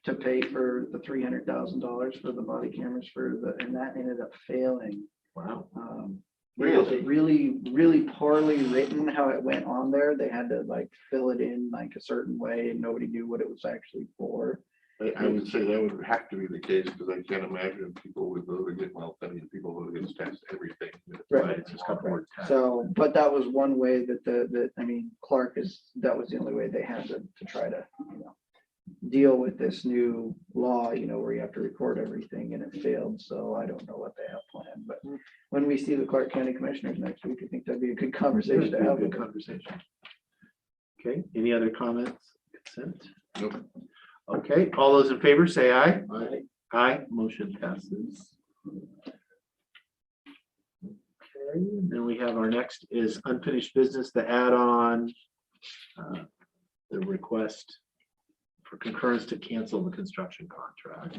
to pay for the $300,000 for the body cameras and that ended up failing. Wow. Really poorly written how it went on there. They had to like fill it in like a certain way and nobody knew what it was actually for. I would say that would have to be the case because I can't imagine people would vote against, people vote against tax everything. Right. It's just got more tax. So, but that was one way that Clark that was the only way they had to try to, deal with this new law, where you have to record everything, and it failed, so I don't know what they have planned, but when we see the Clark County Commissioners next week, I think that'd be a good conversation to have. Good conversation. Okay, any other comments? Consent? Nope. Okay, all those in favor say aye. Aye. Aye, motion passes. Okay, then we have our next is unfinished business, the add-on, the request for concurrence to cancel the construction contract.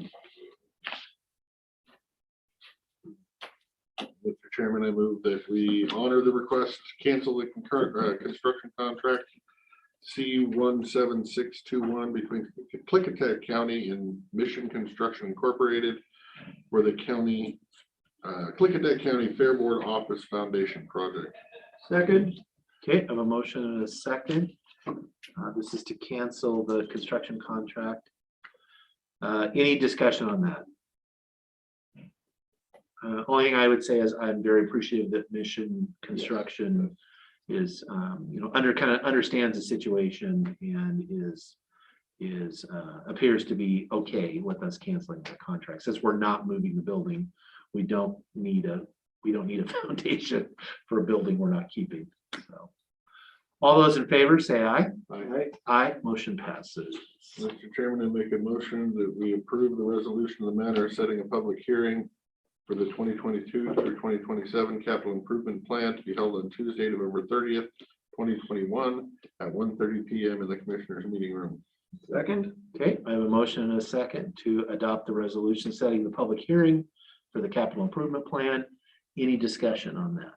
Mr. Chairman, I move that we honor the request to cancel the concurrent construction contract C17621 between Klickitat County and Mission Construction Incorporated for the county Klickitat County Fair Board Office Foundation Project. Second. Okay, I have a motion and a second. This is to cancel the construction contract. Any discussion on that? Only thing I would say is I'm very appreciative that Mission Construction is, understands the situation and appears to be okay with us canceling the contract. Since we're not moving the building, we don't need a foundation for a building we're not keeping. So, all those in favor say aye. Aye. Aye, motion passes. Mr. Chairman, I make a motion that we approve the resolution of the matter of setting a public hearing for the 2022 through 2027 capital improvement plan to be held on Tuesday, November 30th, 2021 at 1:30 p.m. in the Commissioners meeting room. Second. Okay, I have a motion and a second to adopt the resolution setting the public hearing for the capital improvement plan. Any discussion on that?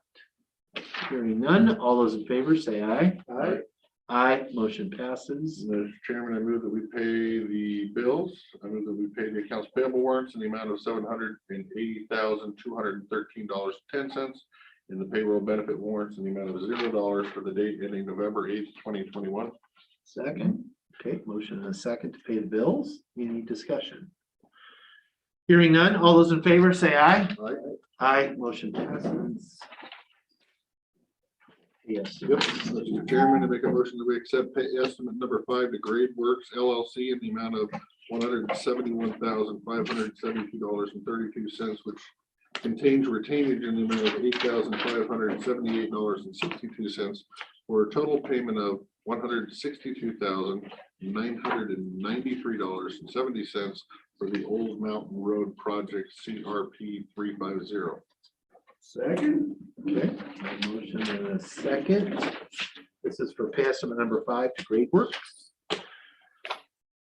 Hearing none, all those in favor say aye. Aye. Aye, motion passes. Mr. Chairman, I move that we pay the bills. I move that we pay the accounts payable warrants in the amount of $780,213.10 and the payroll benefit warrants in the amount of $0 for the date ending November 8th, 2021. Second. Okay, motion and a second to pay the bills. Any discussion? Hearing none, all those in favor say aye. Aye. Aye, motion passes. Yes. Yep. Mr. Chairman, I make a motion that we accept pay estimate number 5 to Grade Works LLC in the amount of $171,572.32, which contains retainage in the amount of $8,578.62 for a total payment of $162,993.70 for the Old Mountain Road Project CRP 350. Second. Okay, a motion and a second. This is for pay estimate number 5 to Great Works.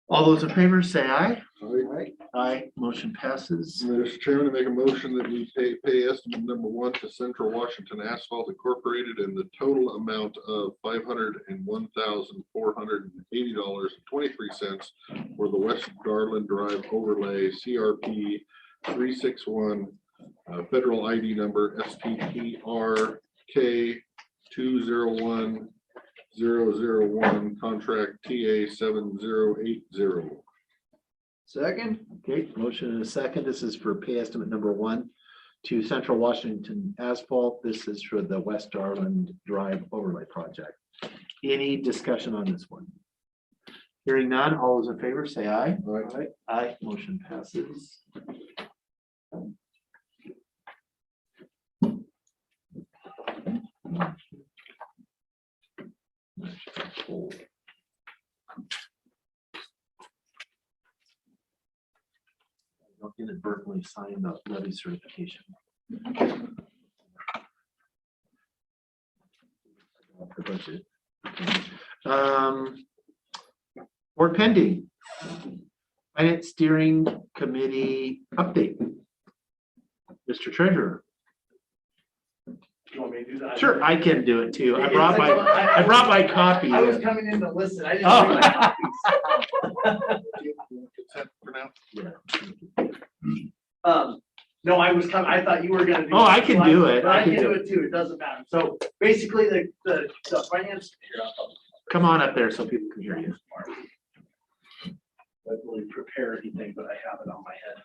All those in favor say aye. Aye. Aye, motion passes. Mr. Chairman, I make a motion that we pay estimate number 1 to Central Washington Asphalt Incorporated in the total amount of $501,480.23 for the West Garland Drive Overlay CRP 361 federal ID number STPRK 201001 contract TA 7080. Second. Okay, motion and a second. This is for pay estimate number 1 to Central Washington Asphalt. This is for the West Garland Drive Overlay Project. Any discussion on this one? Hearing none, all those in favor say aye. Aye. Aye, motion passes. Don't inadvertently sign the levy certification. The budget. Board pending. Finance Steering Committee update. Mr. Treasurer. You want me to do that? Sure, I can do it too. I brought my copy. I was coming in to listen. I didn't Oh. bring my copies. No, I was coming, I thought you were gonna do. Oh, I can do it. I can do it too. It doesn't matter. So basically the finance. Come on up there so people can hear you. I didn't really prepare anything, but I have it on my head.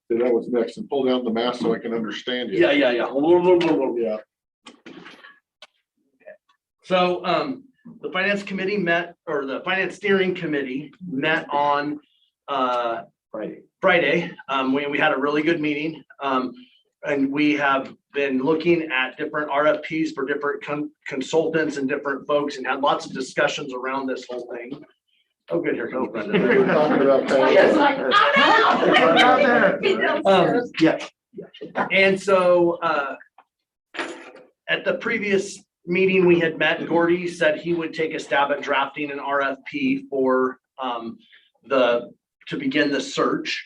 So that was next, and pull down the mask so I can understand you. Yeah. Yeah. So, the finance committee met, or the finance steering committee met on Friday. We had a really good meeting. And we have been looking at different RFPs for different consultants and different folks, and had lots of discussions around this whole thing. Oh, good, here comes Brenda. We were talking about Yeah. And so at the previous meeting we had met, Gordy said he would take a stab at drafting an RFP for to begin the search,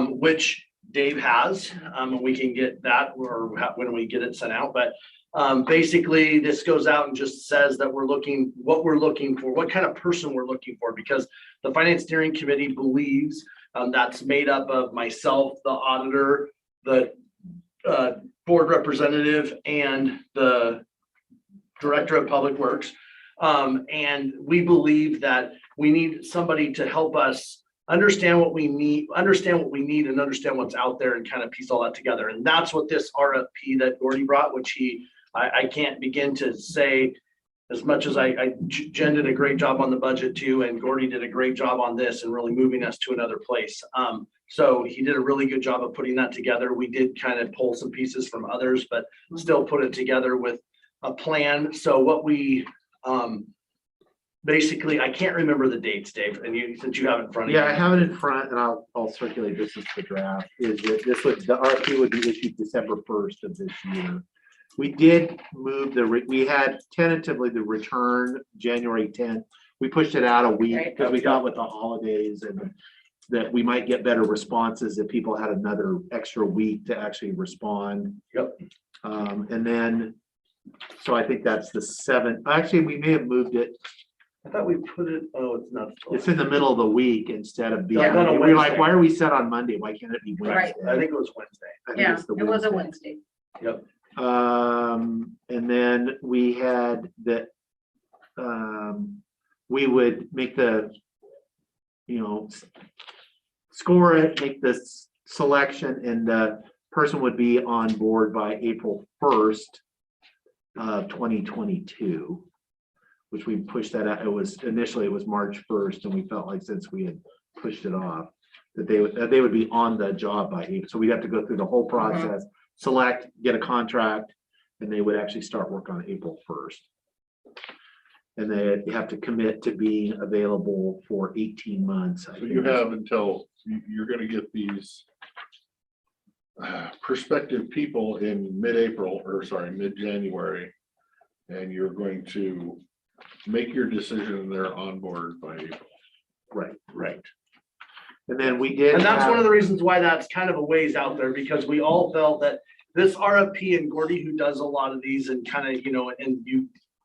which Dave has, and we can get that or when we get it sent out. But basically this goes out and just says that what we're looking for, what kind of person we're looking for, because the finance steering committee believes that's made up of myself, the auditor, the board representative, and the director of public works. And we believe that we need somebody to help us understand what we need, and understand what's out there, and kind of piece all that together. And that's what this RFP that Gordy brought, which I can't begin to say as much as Jen did a great job on the budget too, and Gordy did a great job on this and really moving us to another place. So he did a really good job of putting that together. We did kind of pull some pieces from others, but still put it together with a plan. So what we basically, I can't remember the dates, Dave, and since you have it in front of you. Yeah, I have it in front, and I'll circulate this as the draft. Is that the RFP would be issued December 1st of this year. We did move we had tentatively the return January 10th. We pushed it out a week because we thought with the holidays and that we might get better responses if people had another extra week to actually respond. Yep. And then, so I think that's the 7th. Actually, we may have moved it. I thought we put it, oh, it's not. It's in the middle of the week instead of being, Yeah, we're like, why are we set on Monday? Why can't it be Right. Wednesday? I think it was Wednesday. I think it's the It was a Wednesday. Wednesday. Yep. And then we had that, we would make the, score it, make this selection, and the person would be on board by April 1st of 2022, which we pushed that out. Initially it was March 1st, and we felt like since we had pushed it off, that they would be on the job by April. So we'd have to go through the whole process, select, get a contract, and they would actually start work on April 1st. And they have to commit to being available for 18 months. So you have until you're going to get these prospective people in mid-January, and you're going to make your decision and they're on board by April. Right. And then we did. And that's one of the reasons why that's kind of a ways out there, because we all felt that this RFP, and Gordy, who does a lot of these and kind of, and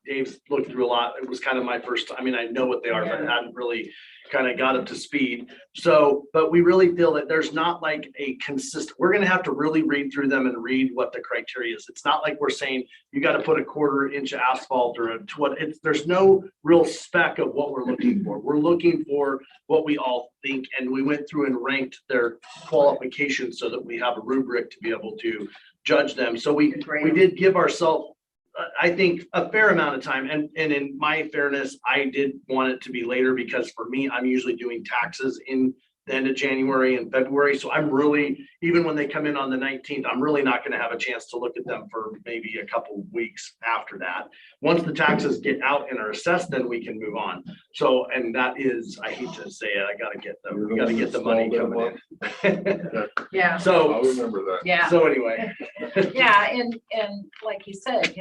Dave's looked through a lot. It was kind of my first, I know what they are, but I hadn't really kind of got up to speed. So, but we really feel that there's not like a consistent, we're going to have to really read through them and read what the criteria is. It's not like we're saying you got to put a 1/4 inch of asphalt or there's no real spec of what we're looking for. We're looking for what we all think. And we went through and ranked their qualifications so that we have a rubric to be able to judge them. So we did give ourselves, I think, a fair amount of time. And in my fairness, I did want it to be later because for me, I'm usually doing taxes in the end of January and February. So I'm really, even when they come in on the 19th, I'm really not going to have a chance to look at them for maybe a couple of weeks after that. Once the taxes get out and are assessed, then we can move on. So, and that is, I hate to say it, I got to get the money coming in. Yeah. So I'll remember that. Yeah. So anyway. Yeah, and like you said,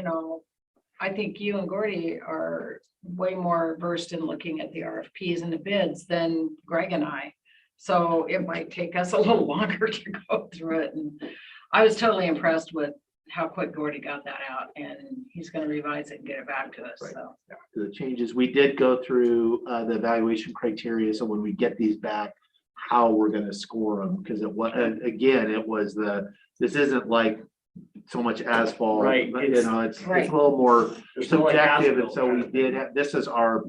I think you and Gordy are way more versed in looking at the RFPs and the bids than Greg and I. So it might take us a little longer to go through it. And I was totally impressed with how quick Gordy got that out, and he's going to revise it and get it back to us. Right. So The changes, we did go through the evaluation criteria. So when we get these back, how we're going to score them, because this isn't like so much asphalt, Right. it's a little more There's no, like, subjective. And asphalt so we kind of did have, this is our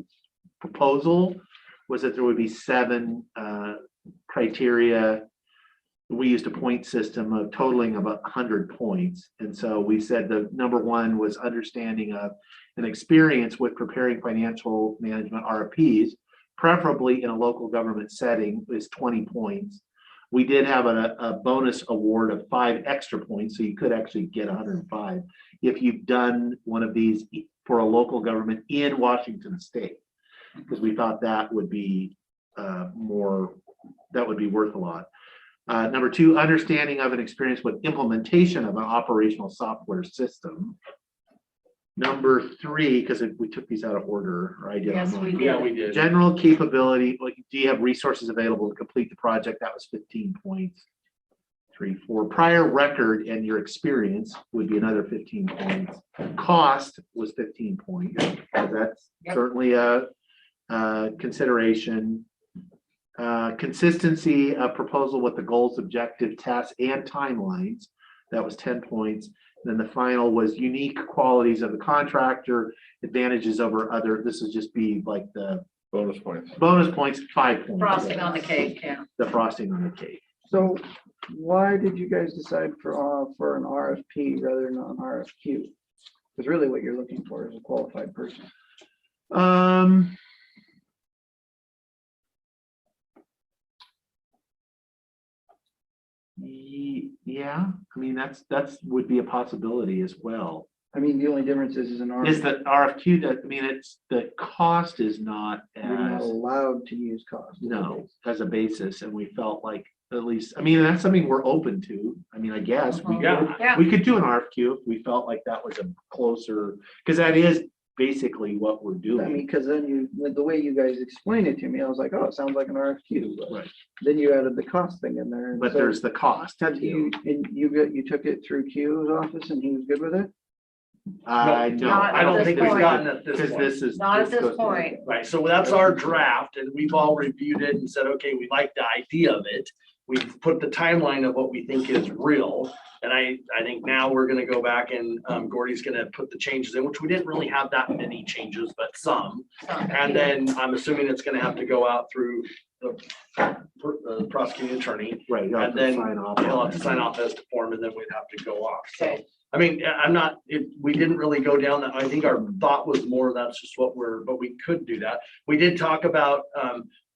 proposal, was that there would be 7 criteria. We used a point system of totaling about 100 points. And so we said the number 1 was understanding of and experience with preparing financial management RFPs, preferably in a local government setting, is 20 points. We did have a bonus award of 5 extra points, so you could actually get 105 if you've done one of these for a local government in Washington State, because we thought that would be that would be worth a lot. Number 2, understanding of an experience with implementation of an operational software system. Number 3, because we took these out of order, or I did. Yes, we did. Yeah, we did. General capability, like, do you have resources available to complete the project? That was 15 points. 3, 4, prior record and your experience would be another 15 points. Cost was 15 points. That's certainly a consideration. Consistency of proposal with the goals, objective, tasks, and timelines. That was 10 points. Then the final was unique qualities of the contractor, advantages over other. This would just be like the Bonus points. bonus points, 5 points. Frosting on the cake, yeah. The frosting on the cake. So why did you guys decide for an RFP rather than an RFQ? Because really what you're looking for is a qualified person. Yeah, I mean, that's would be a possibility as well. I mean, the only difference is an RFQ. Is that RFQ, that, I mean, it's, the cost is not You're not as, allowed to use cost. no, as a basis, and we felt like, at least, I mean, that's something we're open to. I mean, I guess we could, Yeah. we could do an RFQ if we felt like that was a closer, because that is basically what we're I doing. mean, because then with the way you guys explained it to me, I was like, oh, it sounds like an RFQ. But Right. then you added the cost thing in there. and But so there's the cost. have you, and you took it through Q's office and he was good with it? I Not I don't at think this we've point. gotten at this Because point. this is. Not at this goes to- point. Right, so that's our draft, and we've all reviewed it and said, okay, we like the idea of it. We've put the timeline of what we think is real, and I think now we're gonna go back and Gordy's gonna put the changes in, which we didn't really have that many changes, but some. And then I'm assuming it's gonna have to go out through the prosecuting attorney, Right. you have and to then sign off. he'll have to sign off as to form, and then we'd have to go off. So, Okay. I mean, I'm not, we didn't really go down that. I think our thought was more, that's just what but we could do that. We did talk about,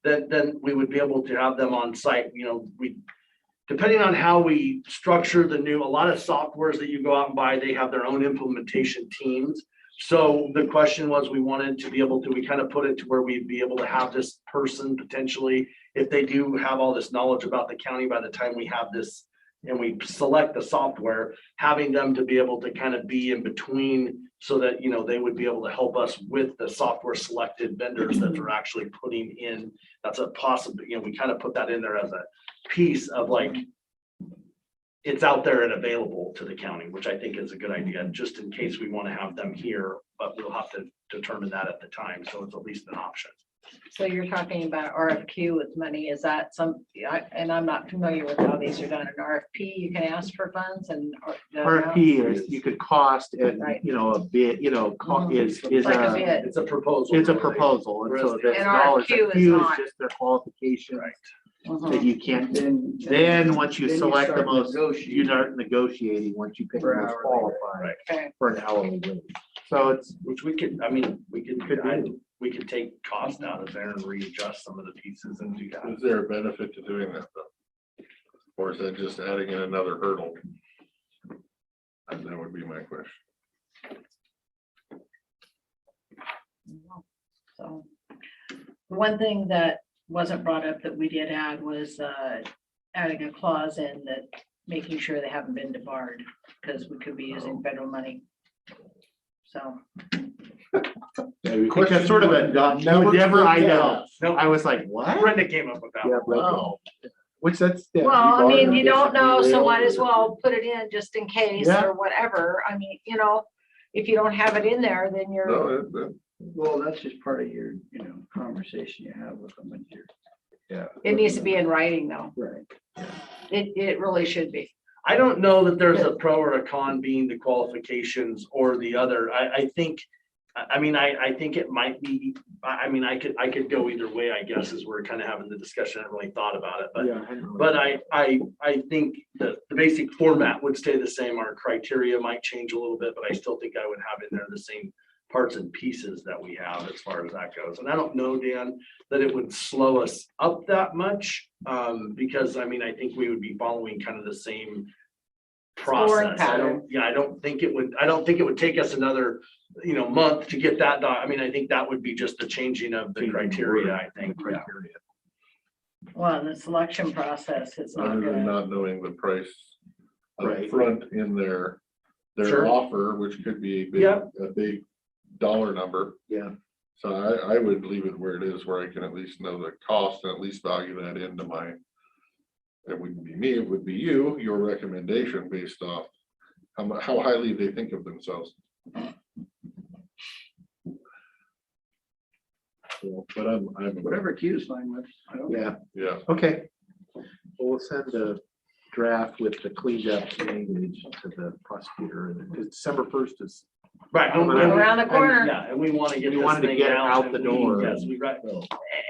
then we would be able to have them on site, depending on how we structure a lot of softwares that you go out and buy, they have their own implementation teams. So the question was, we wanted to be able to, we kind of put it to where we'd be able to have this person potentially, if they do have all this knowledge about the county by the time we have this and we select the software, having them to be able to kind of be in between so that, they would be able to help us with the software selected vendors that are actually putting in. That's a possible, we kind of put that in there as a piece of like, it's out there and available to the county, which I think is a good idea, just in case we want to have them here, but we'll have to determine that at the time. So it's at least an option. So you're talking about RFQ with money, is that and I'm not familiar with how these are done, an RFP, you can ask for funds and. RFP is, you could cost and, Right. a bid, is Like a a, bid. It's a proposal. it's a really. proposal. And so Whereas there's An dollars, RFQ a is few is not. just their qualifications Mhm. that you can't. Then once you select the most, you start negotiating once you pick the most qualified Okay. for an hourly rate. So it's, Which we could we could take cost out of there and readjust some of the pieces and do that. Is there a benefit to doing that though? Or is that just adding in another hurdle? And that would be my question. So, the one thing that wasn't brought up that we did add was adding a clause in that making sure they haven't been debarred, because we could be using federal money. So, it's sort of a, never I know. I was like, what? Brenda came up with that. Yeah, one. wow. Which that's. well, I mean, you don't know, so might as well put it in just in case Yeah. or whatever. I mean, if you don't have it in there, then you're, No, Well, that's just part of your, conversation you have with them and it needs to be in writing though. right. It really should be. I don't know that there's a pro or a con being the qualifications or the other. I think it might be, I could go either way, I guess, as we're kind of having the discussion. I haven't really thought about it, but. Yeah, I know. But I think the basic format would stay the same. Our criteria might change a little bit, but I still think I would have in there the same parts and pieces that we have as far as that goes. And I don't know, Dan, that it would slow us up that much, because I mean, I think we would be following kind of the same process. I don't think it would take us another, month to get that done. I mean, I think that would be just the changing of the criteria, I think. Yeah. Well, and the selection process is not Other than good. not knowing the price Right. up front in their Sure. offer, which could be Yep. a big dollar number. Yeah. So I would leave it where it is, where I can at least know the cost and at least value that into my, it wouldn't be me, it would be you, your recommendation based off how highly they think of themselves. So, but I'm, Whatever Q is fine with. I don't- yeah. Okay. We'll send a draft with the cleaned up language to the prosecutor, and because December 1st is. Right. and- Around the and- corner. Yeah, and we want to get We this wanted to thing get it out and the we- door. Yes, we got,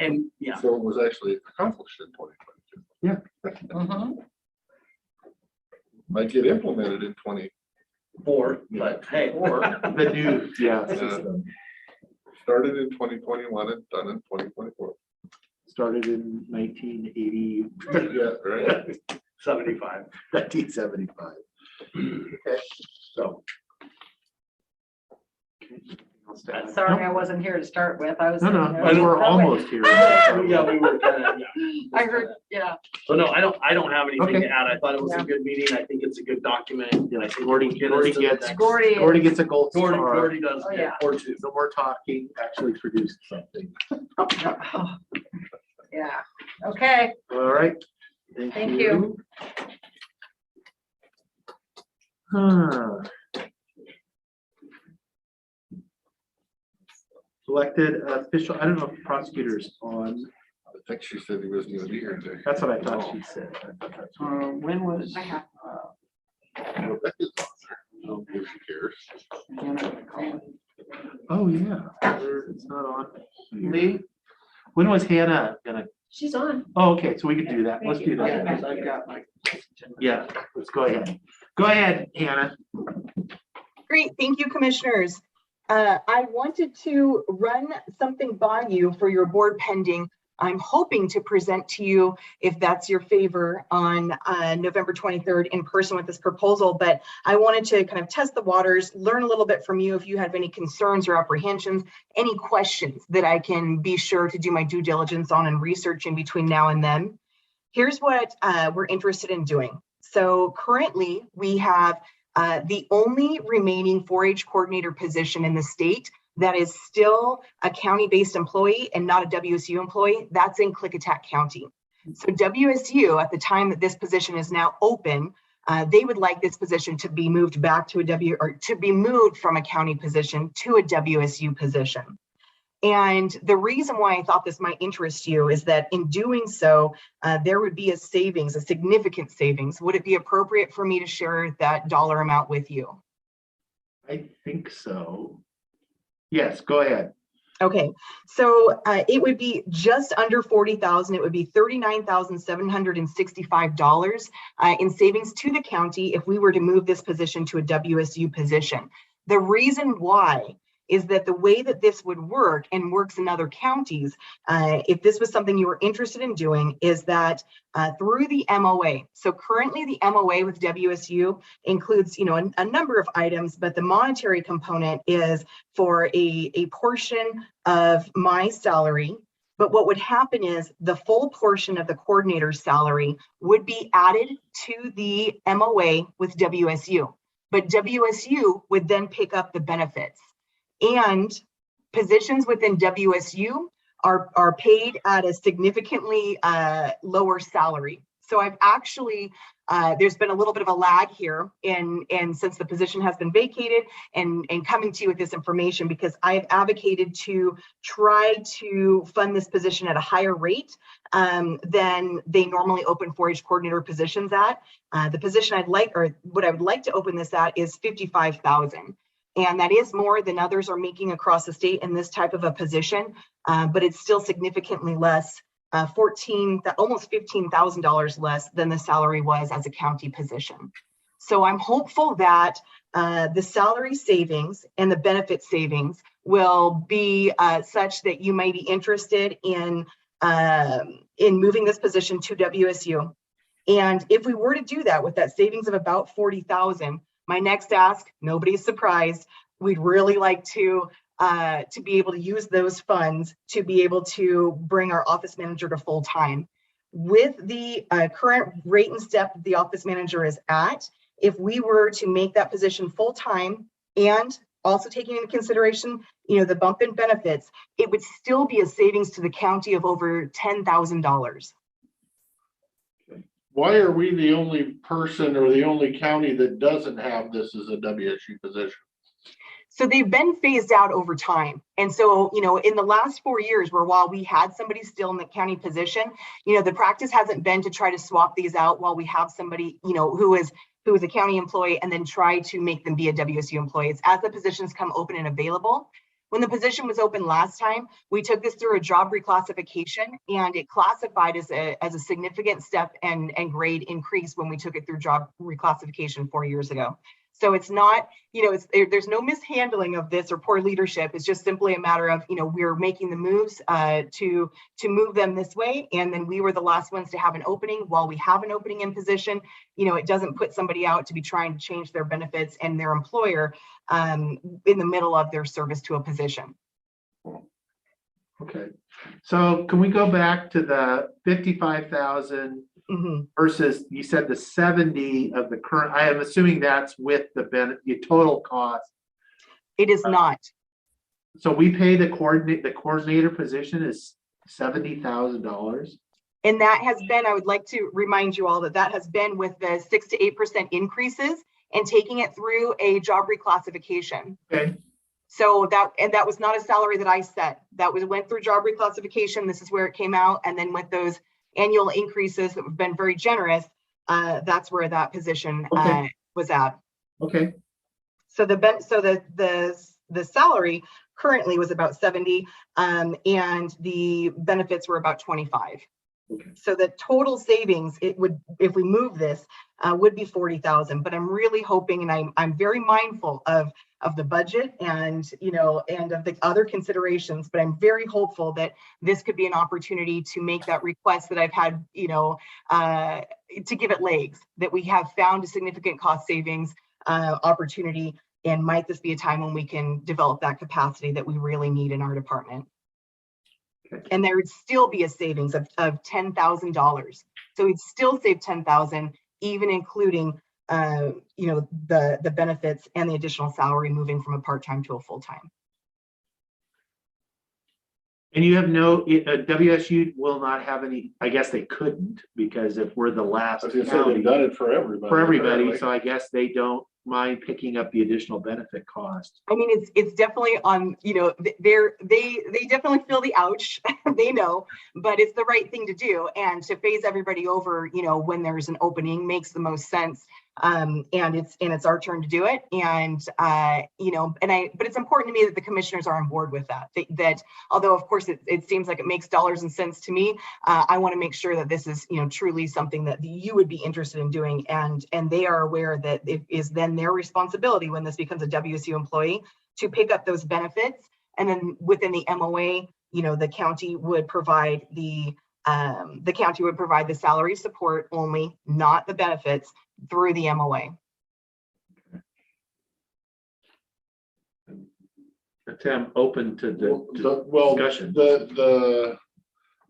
and yeah. So it was actually accomplished in 2022. Mhm. Might get implemented in 20. But hey. The new, yeah. system. Started in 2021 and done in 2024. Started in 1980. Yeah, right. 75. 1975. Okay, so. Sorry, I wasn't here to start with. I was. No, sitting there. we were almost here. Yeah, we were kind of, yeah. I heard, yeah. So no, I don't have anything Okay. to add. I thought it was Yeah. a good meeting. I think it's a good document. And I think Gordy it will get us to the gets, next- Gordy. gets a gold star. Gordy does. Oh, yeah. Or two. No more talking, actually produced something. Yeah, okay, All right. thank you. Huh. Elected official, I don't know if prosecutor's on. I think she said he wasn't gonna be here today. That's what I thought she said. When was? Rebecca's on there. I don't know if she cares. Oh, yeah. It's not on. Lee? When was Hannah gonna? She's on. Oh, okay, so we could do that. Let's do Yeah, that. 'cause I've got my. Yeah, let's go ahead. Go ahead, Hannah. Great, thank you, commissioners. I wanted to run something by you for your board pending. I'm hoping to present to you, if that's your favor, on November 23rd in person with this proposal, but I wanted to kind of test the waters, learn a little bit from you if you have any concerns or apprehensions, any questions that I can be sure to do my due diligence on and research in between now and then. Here's what we're interested in doing. So currently we have the only remaining 4-H coordinator position in the state that is still a county-based employee and not a WSU employee. That's in Klickitat County. So WSU, at the time that this position is now open, they would like this position to be moved back to to be moved from a county position to a WSU position. And the reason why I thought this might interest you is that in doing so, there would be a savings, a significant savings. Would it be appropriate for me to share that dollar amount with you? I think so. Yes, go ahead. Okay, so it would be just under 40,000. It would be $39,765 in savings to the county if we were to move this position to a WSU position. The reason why is that the way that this would work and works in other counties, if this was something you were interested in doing, is that through the MOA. So currently the MOA with WSU includes, a number of items, but the monetary component is for a portion of my salary. But what would happen is the full portion of the coordinator's salary would be added to the MOA with WSU. But WSU would then pick up the benefits. And positions within WSU are paid at a significantly lower salary. So I've actually, there's been a little bit of a lag here and since the position has been vacated and coming to you with this information, because I've advocated to try to fund this position at a higher rate than they normally open 4-H coordinator positions at. The position what I would like to open this at is $55,000. And that is more than others are making across the state in this type of a position, but it's still significantly less, almost $15,000 less than the salary was as a county position. So I'm hopeful that the salary savings and the benefit savings will be such that you may be interested in moving this position to WSU. And if we were to do that with that savings of about 40,000, my next ask, nobody's surprised, we'd really like to be able to use those funds to be able to bring our office manager to full time. With the current rate and step that the office manager is at, if we were to make that position full time and also taking into consideration, the bump in benefits, it would still be a savings to the county of over $10,000. Why are we the only person or the only county that doesn't have this as a WSU position? So they've been phased out over time. And so, in the last 4 years, where while we had somebody still in the county position, the practice hasn't been to try to swap these out while we have somebody, who is a county employee and then try to make them be a WSU employee. It's as the positions come open and available. When the position was open last time, we took this through a job reclassification, and it classified as a significant step and grade increase when we took it through job reclassification 4 years ago. So it's not, there's no mishandling of this or poor leadership. It's just simply a matter of, we're making the moves to move them this way. And then we were the last ones to have an opening. While we have an opening in position, it doesn't put somebody out to be trying to change their benefits and their employer in the middle of their service to a position. Okay, so can we go back to the 55,000 versus, you said the 70 of the current, I am assuming that's with the total cost. It is not. So we pay the coordinator position is $70,000. And that has been, I would like to remind you all that has been with the 6 to 8% increases and taking it through a job reclassification. Okay. So that was not a salary that I set. Went through job reclassification. This is where it came out. And then with those annual increases that have been very generous, that's where that position was at. Okay. So the salary currently was about 70, and the benefits were about 25. Okay. So the total savings, it would, if we move this, would be 40,000. But I'm really hoping, and I'm very mindful of the budget and and of the other considerations, but I'm very hopeful that this could be an opportunity to make that request that I've had, to give it legs, that we have found a significant cost savings opportunity, and might this be a time when we can develop that capacity that we really need in our department. And there would still be a savings of $10,000. So we'd still save 10,000, even including the benefits and the additional salary moving from a part-time to a full-time. And you have WSU will not have any, I guess they couldn't, because if we're the last They've county done it for everybody. for everybody, apparently. so I guess they don't mind picking up the additional benefit cost. I mean, it's definitely on, they definitely feel the ouch, they know, but it's the right thing to do. And to phase everybody over, when there's an opening makes the most sense. And it's our turn to do it. And, but it's important to me that the commissioners are on board with that, that although of course it seems like it makes dollars and cents to me, I want to make sure that this is, truly something that you would be interested in doing. And they are aware that it is then their responsibility when this becomes a WSU employee to pick up those benefits. And then within the MOA, the county would provide the salary support only, not the benefits, through the MOA. I'm open to the discussion. The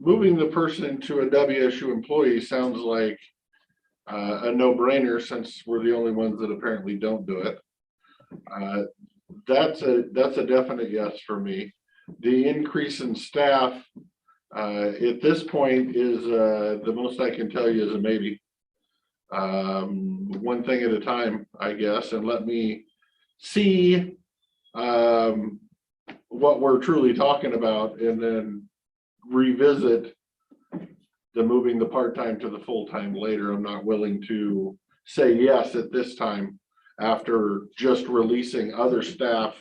moving the person to a WSU employee sounds like a no-brainer, since we're the only ones that apparently don't do it. That's a definite yes for me. The increase in staff at this point is the most I can tell you is a maybe. One thing at a time, I guess, and let me see what we're truly talking about, and then revisit the moving the part-time to the full-time later. I'm not willing to say yes at this time after just releasing other staff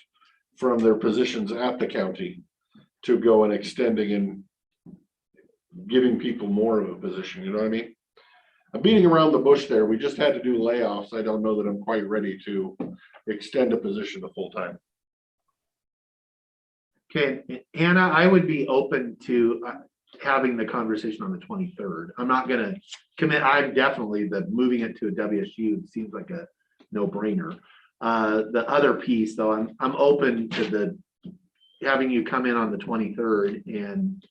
from their positions at the county to go and extending and giving people more of a position. You know what I mean? I'm beating around the bush there. We just had to do layoffs. I don't know that I'm quite ready to extend a position to full-time. Okay, Anna, I would be open to having the conversation on the 23rd. I'm not gonna commit, I'm definitely moving it to a WSU seems like a no-brainer. The other piece, though, I'm open to having you come in on the 23rd and,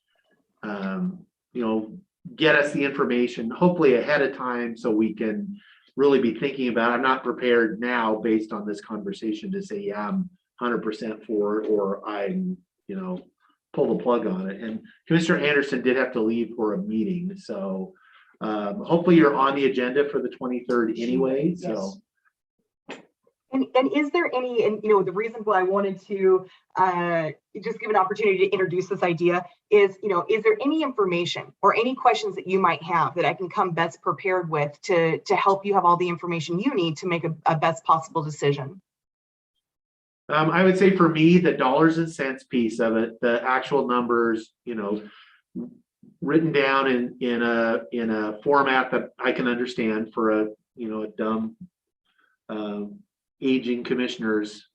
get us the information, hopefully ahead of time, so we can really be thinking about it. I'm not prepared now based on this conversation to say, yeah, I'm 100% for it, or I'm, pull the plug on it. And Commissioner Anderson did have to leave for a meeting, so hopefully you're on the agenda for the 23rd anyway, so. And is there any, and the reason why I wanted to just give an opportunity to introduce this idea is, is there any information or any questions that you might have that I can come best prepared with to help you have all the information you need to make a best possible decision? I would say for me, the dollars and cents piece of it, the actual numbers, written down in a format that I can understand for a dumb aging commissioner's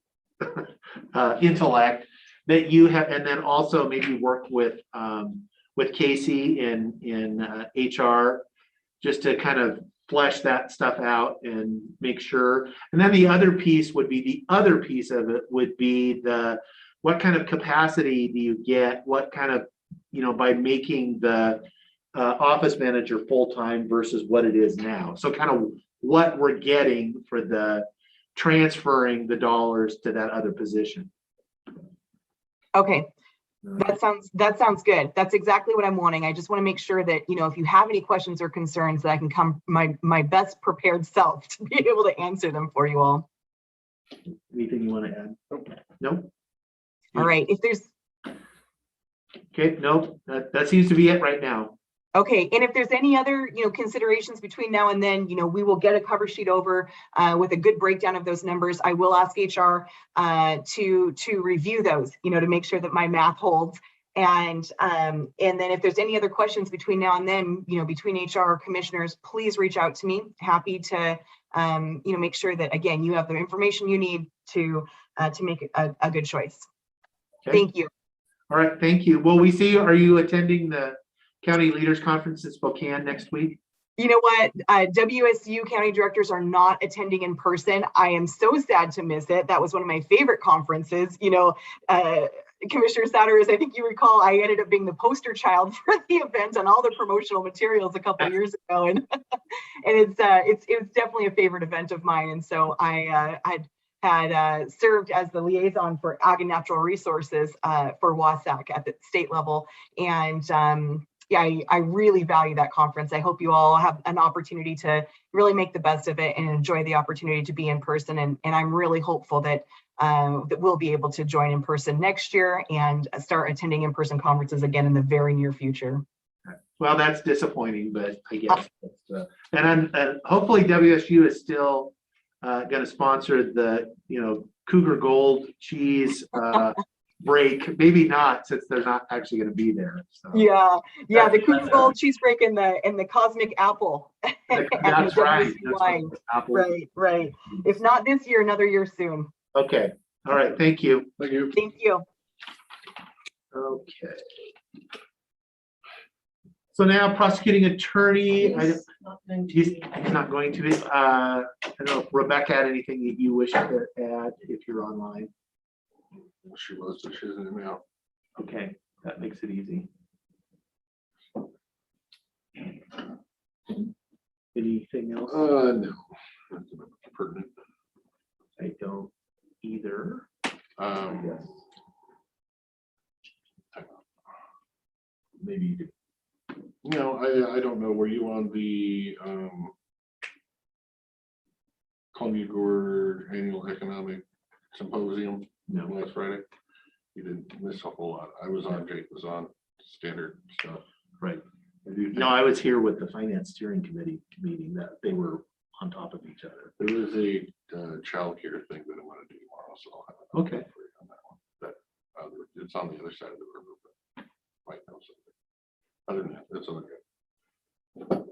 intellect that you have, and then also maybe work with KC in HR just to kind of flesh that stuff out and make sure. And then the other piece of it would be what kind of capacity do you get? What kind of, by making the office manager full-time versus what it is now. So kind of what we're getting for the transferring the dollars to that other position. Okay. That sounds good. That's exactly what I'm wanting. I just want to make sure that, if you have any questions or concerns, that I can come my best prepared self to be able to answer them for you all. Anything you want to add? No? All right. If there's Okay, no, that seems to be it right now. Okay, and if there's any other, considerations between now and then, we will get a cover sheet over with a good breakdown of those numbers. I will ask HR to review those, to make sure that my math holds. And then if there's any other questions between now and then, between HR commissioners, please reach out to me. Happy to, make sure that, again, you have the information you need to make a good choice. Okay. Thank you. All right, thank you. Will we see you? Are you attending the County Leaders Conference in Spokane next week? You know what? WSU county directors are not attending in person. I am so sad to miss it. That was one of my favorite conferences. Commissioner Satters, I think you recall, I ended up being the poster child for the event and all the promotional materials a couple of years ago, and it's definitely a favorite event of mine. And so I had served as the liaison for Ag and Natural Resources for WASAC at the state level, and I really value that conference. I hope you all have an opportunity to really make the best of it and enjoy the opportunity to be in person. And I'm really hopeful that we'll be able to join in person next year and start attending in-person conferences again in the very near future. Well, that's disappointing, but I guess. And hopefully WSU is still going to sponsor the Cougar Gold cheese break. Maybe not, since they're not actually going to be there. So. Yeah, the Cougar Gold cheese break and the Cosmic Apple. That's right. Right. If not this year, another year soon. Okay. All right. Thank you. Thank you. Okay. So now prosecuting attorney, he's not going to be. I don't know if Rebecca had anything that you wish to add if you're online. She was, but she isn't now. Okay, that makes it easy. Anything else? No, that's not pertinent. I don't either. Yes. Maybe you do. No, I don't know. Were you on the Columbia Gorge Annual Economic Symposium? No, last Friday. You didn't miss a whole lot. I was on. Jake was on. Standard stuff. Right. No, I was here with the Finance Steering Committee meeting that they were on top of each other. There is a child care thing that I want to do tomorrow, so I'll have an update for you on that one. But it's on the other side of the river, but might know something. Other than that, that's all good.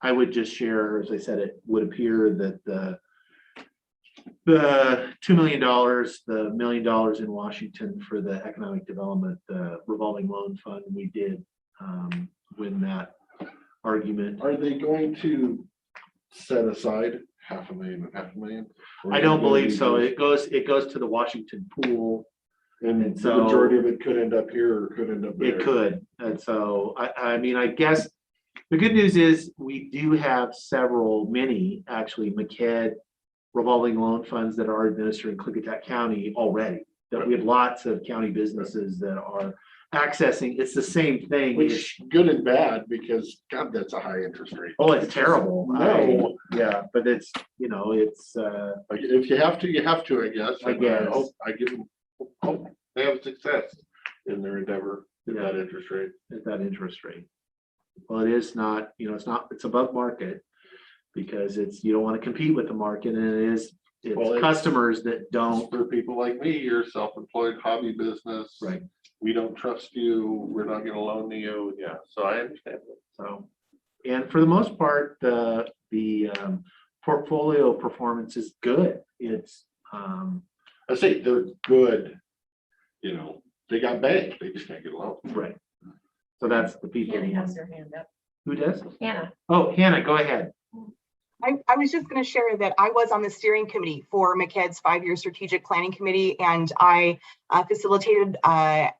I would just share, as I said, it would appear that the The $2 million, the $1 million in Washington for the economic development, revolving loan fund, we did win that argument. Are they going to set aside $500,000? Or I don't is it gonna believe be so. just- It goes to the Washington pool. And And the so- majority of it could end up here or could end up there. It could. And so I mean, I guess the good news is we do have many actually McKed revolving loan funds that are administered in Klickitat County already. That we have lots of county businesses that are accessing. It's the same thing. Which good and bad, because God, that's a high interest rate. Oh, it's terrible. No. Yeah, but it's, it's, Like, if you have to, you have to, I guess. I And guess. hope I give them hope they have success in their endeavor at Yeah. that interest rate. at that interest rate. Well, it is not, it's above market because you don't want to compete with the market and Well, it's customers that don't. For people like me, you're self-employed hobby business. Right. We don't trust you. We're not gonna loan to you. Yeah, so I understand. So, and for the most part, the portfolio performance is good. It's, I say they're good. They got banked. They just can't get a loan. right. So that's the people. Hannah has her hand up. Who does? Hannah. Oh, Hannah, go ahead. I was just going to share that I was on the steering committee for McKed's 5-year strategic planning committee, and I facilitated a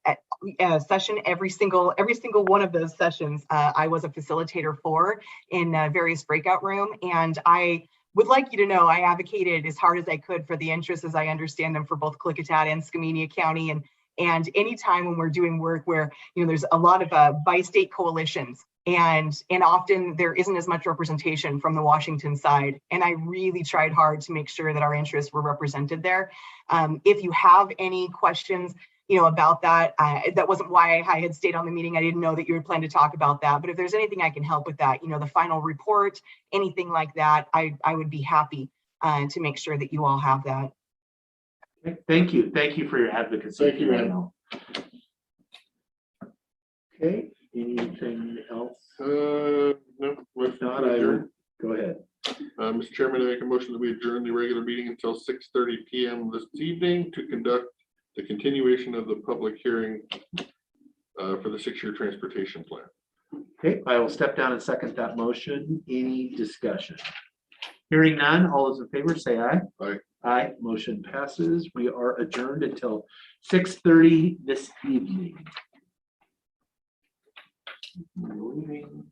session every single one of those sessions. I was a facilitator for in various breakout room, and I would like you to know I advocated as hard as I could for the interests as I understand them for both Klickitat and Skamania County, and anytime when we're doing work where there's a lot of bi-state coalitions. And often there isn't as much representation from the Washington side. And I really tried hard to make sure that our interests were represented there. If you have any questions, about that, that wasn't why I had stayed on the meeting. I didn't know that you had planned to talk about that. But if there's anything I can help with that, the final report, anything like that, I would be happy to make sure that you all have that. Thank you. Thank you for your advocacy. Thank you, Hannah. Okay, anything else? No. If not, I will go ahead. Mr. Chairman, I make a motion that we adjourn the regular meeting until 6:30 PM this evening to conduct the continuation of the public hearing for the 6-year transportation plan. Okay, I will step down and second that motion. Any discussion? Hearing none, all those in favor say aye. Aye. Aye, motion passes. We are adjourned until 6:30 this evening. Leaving.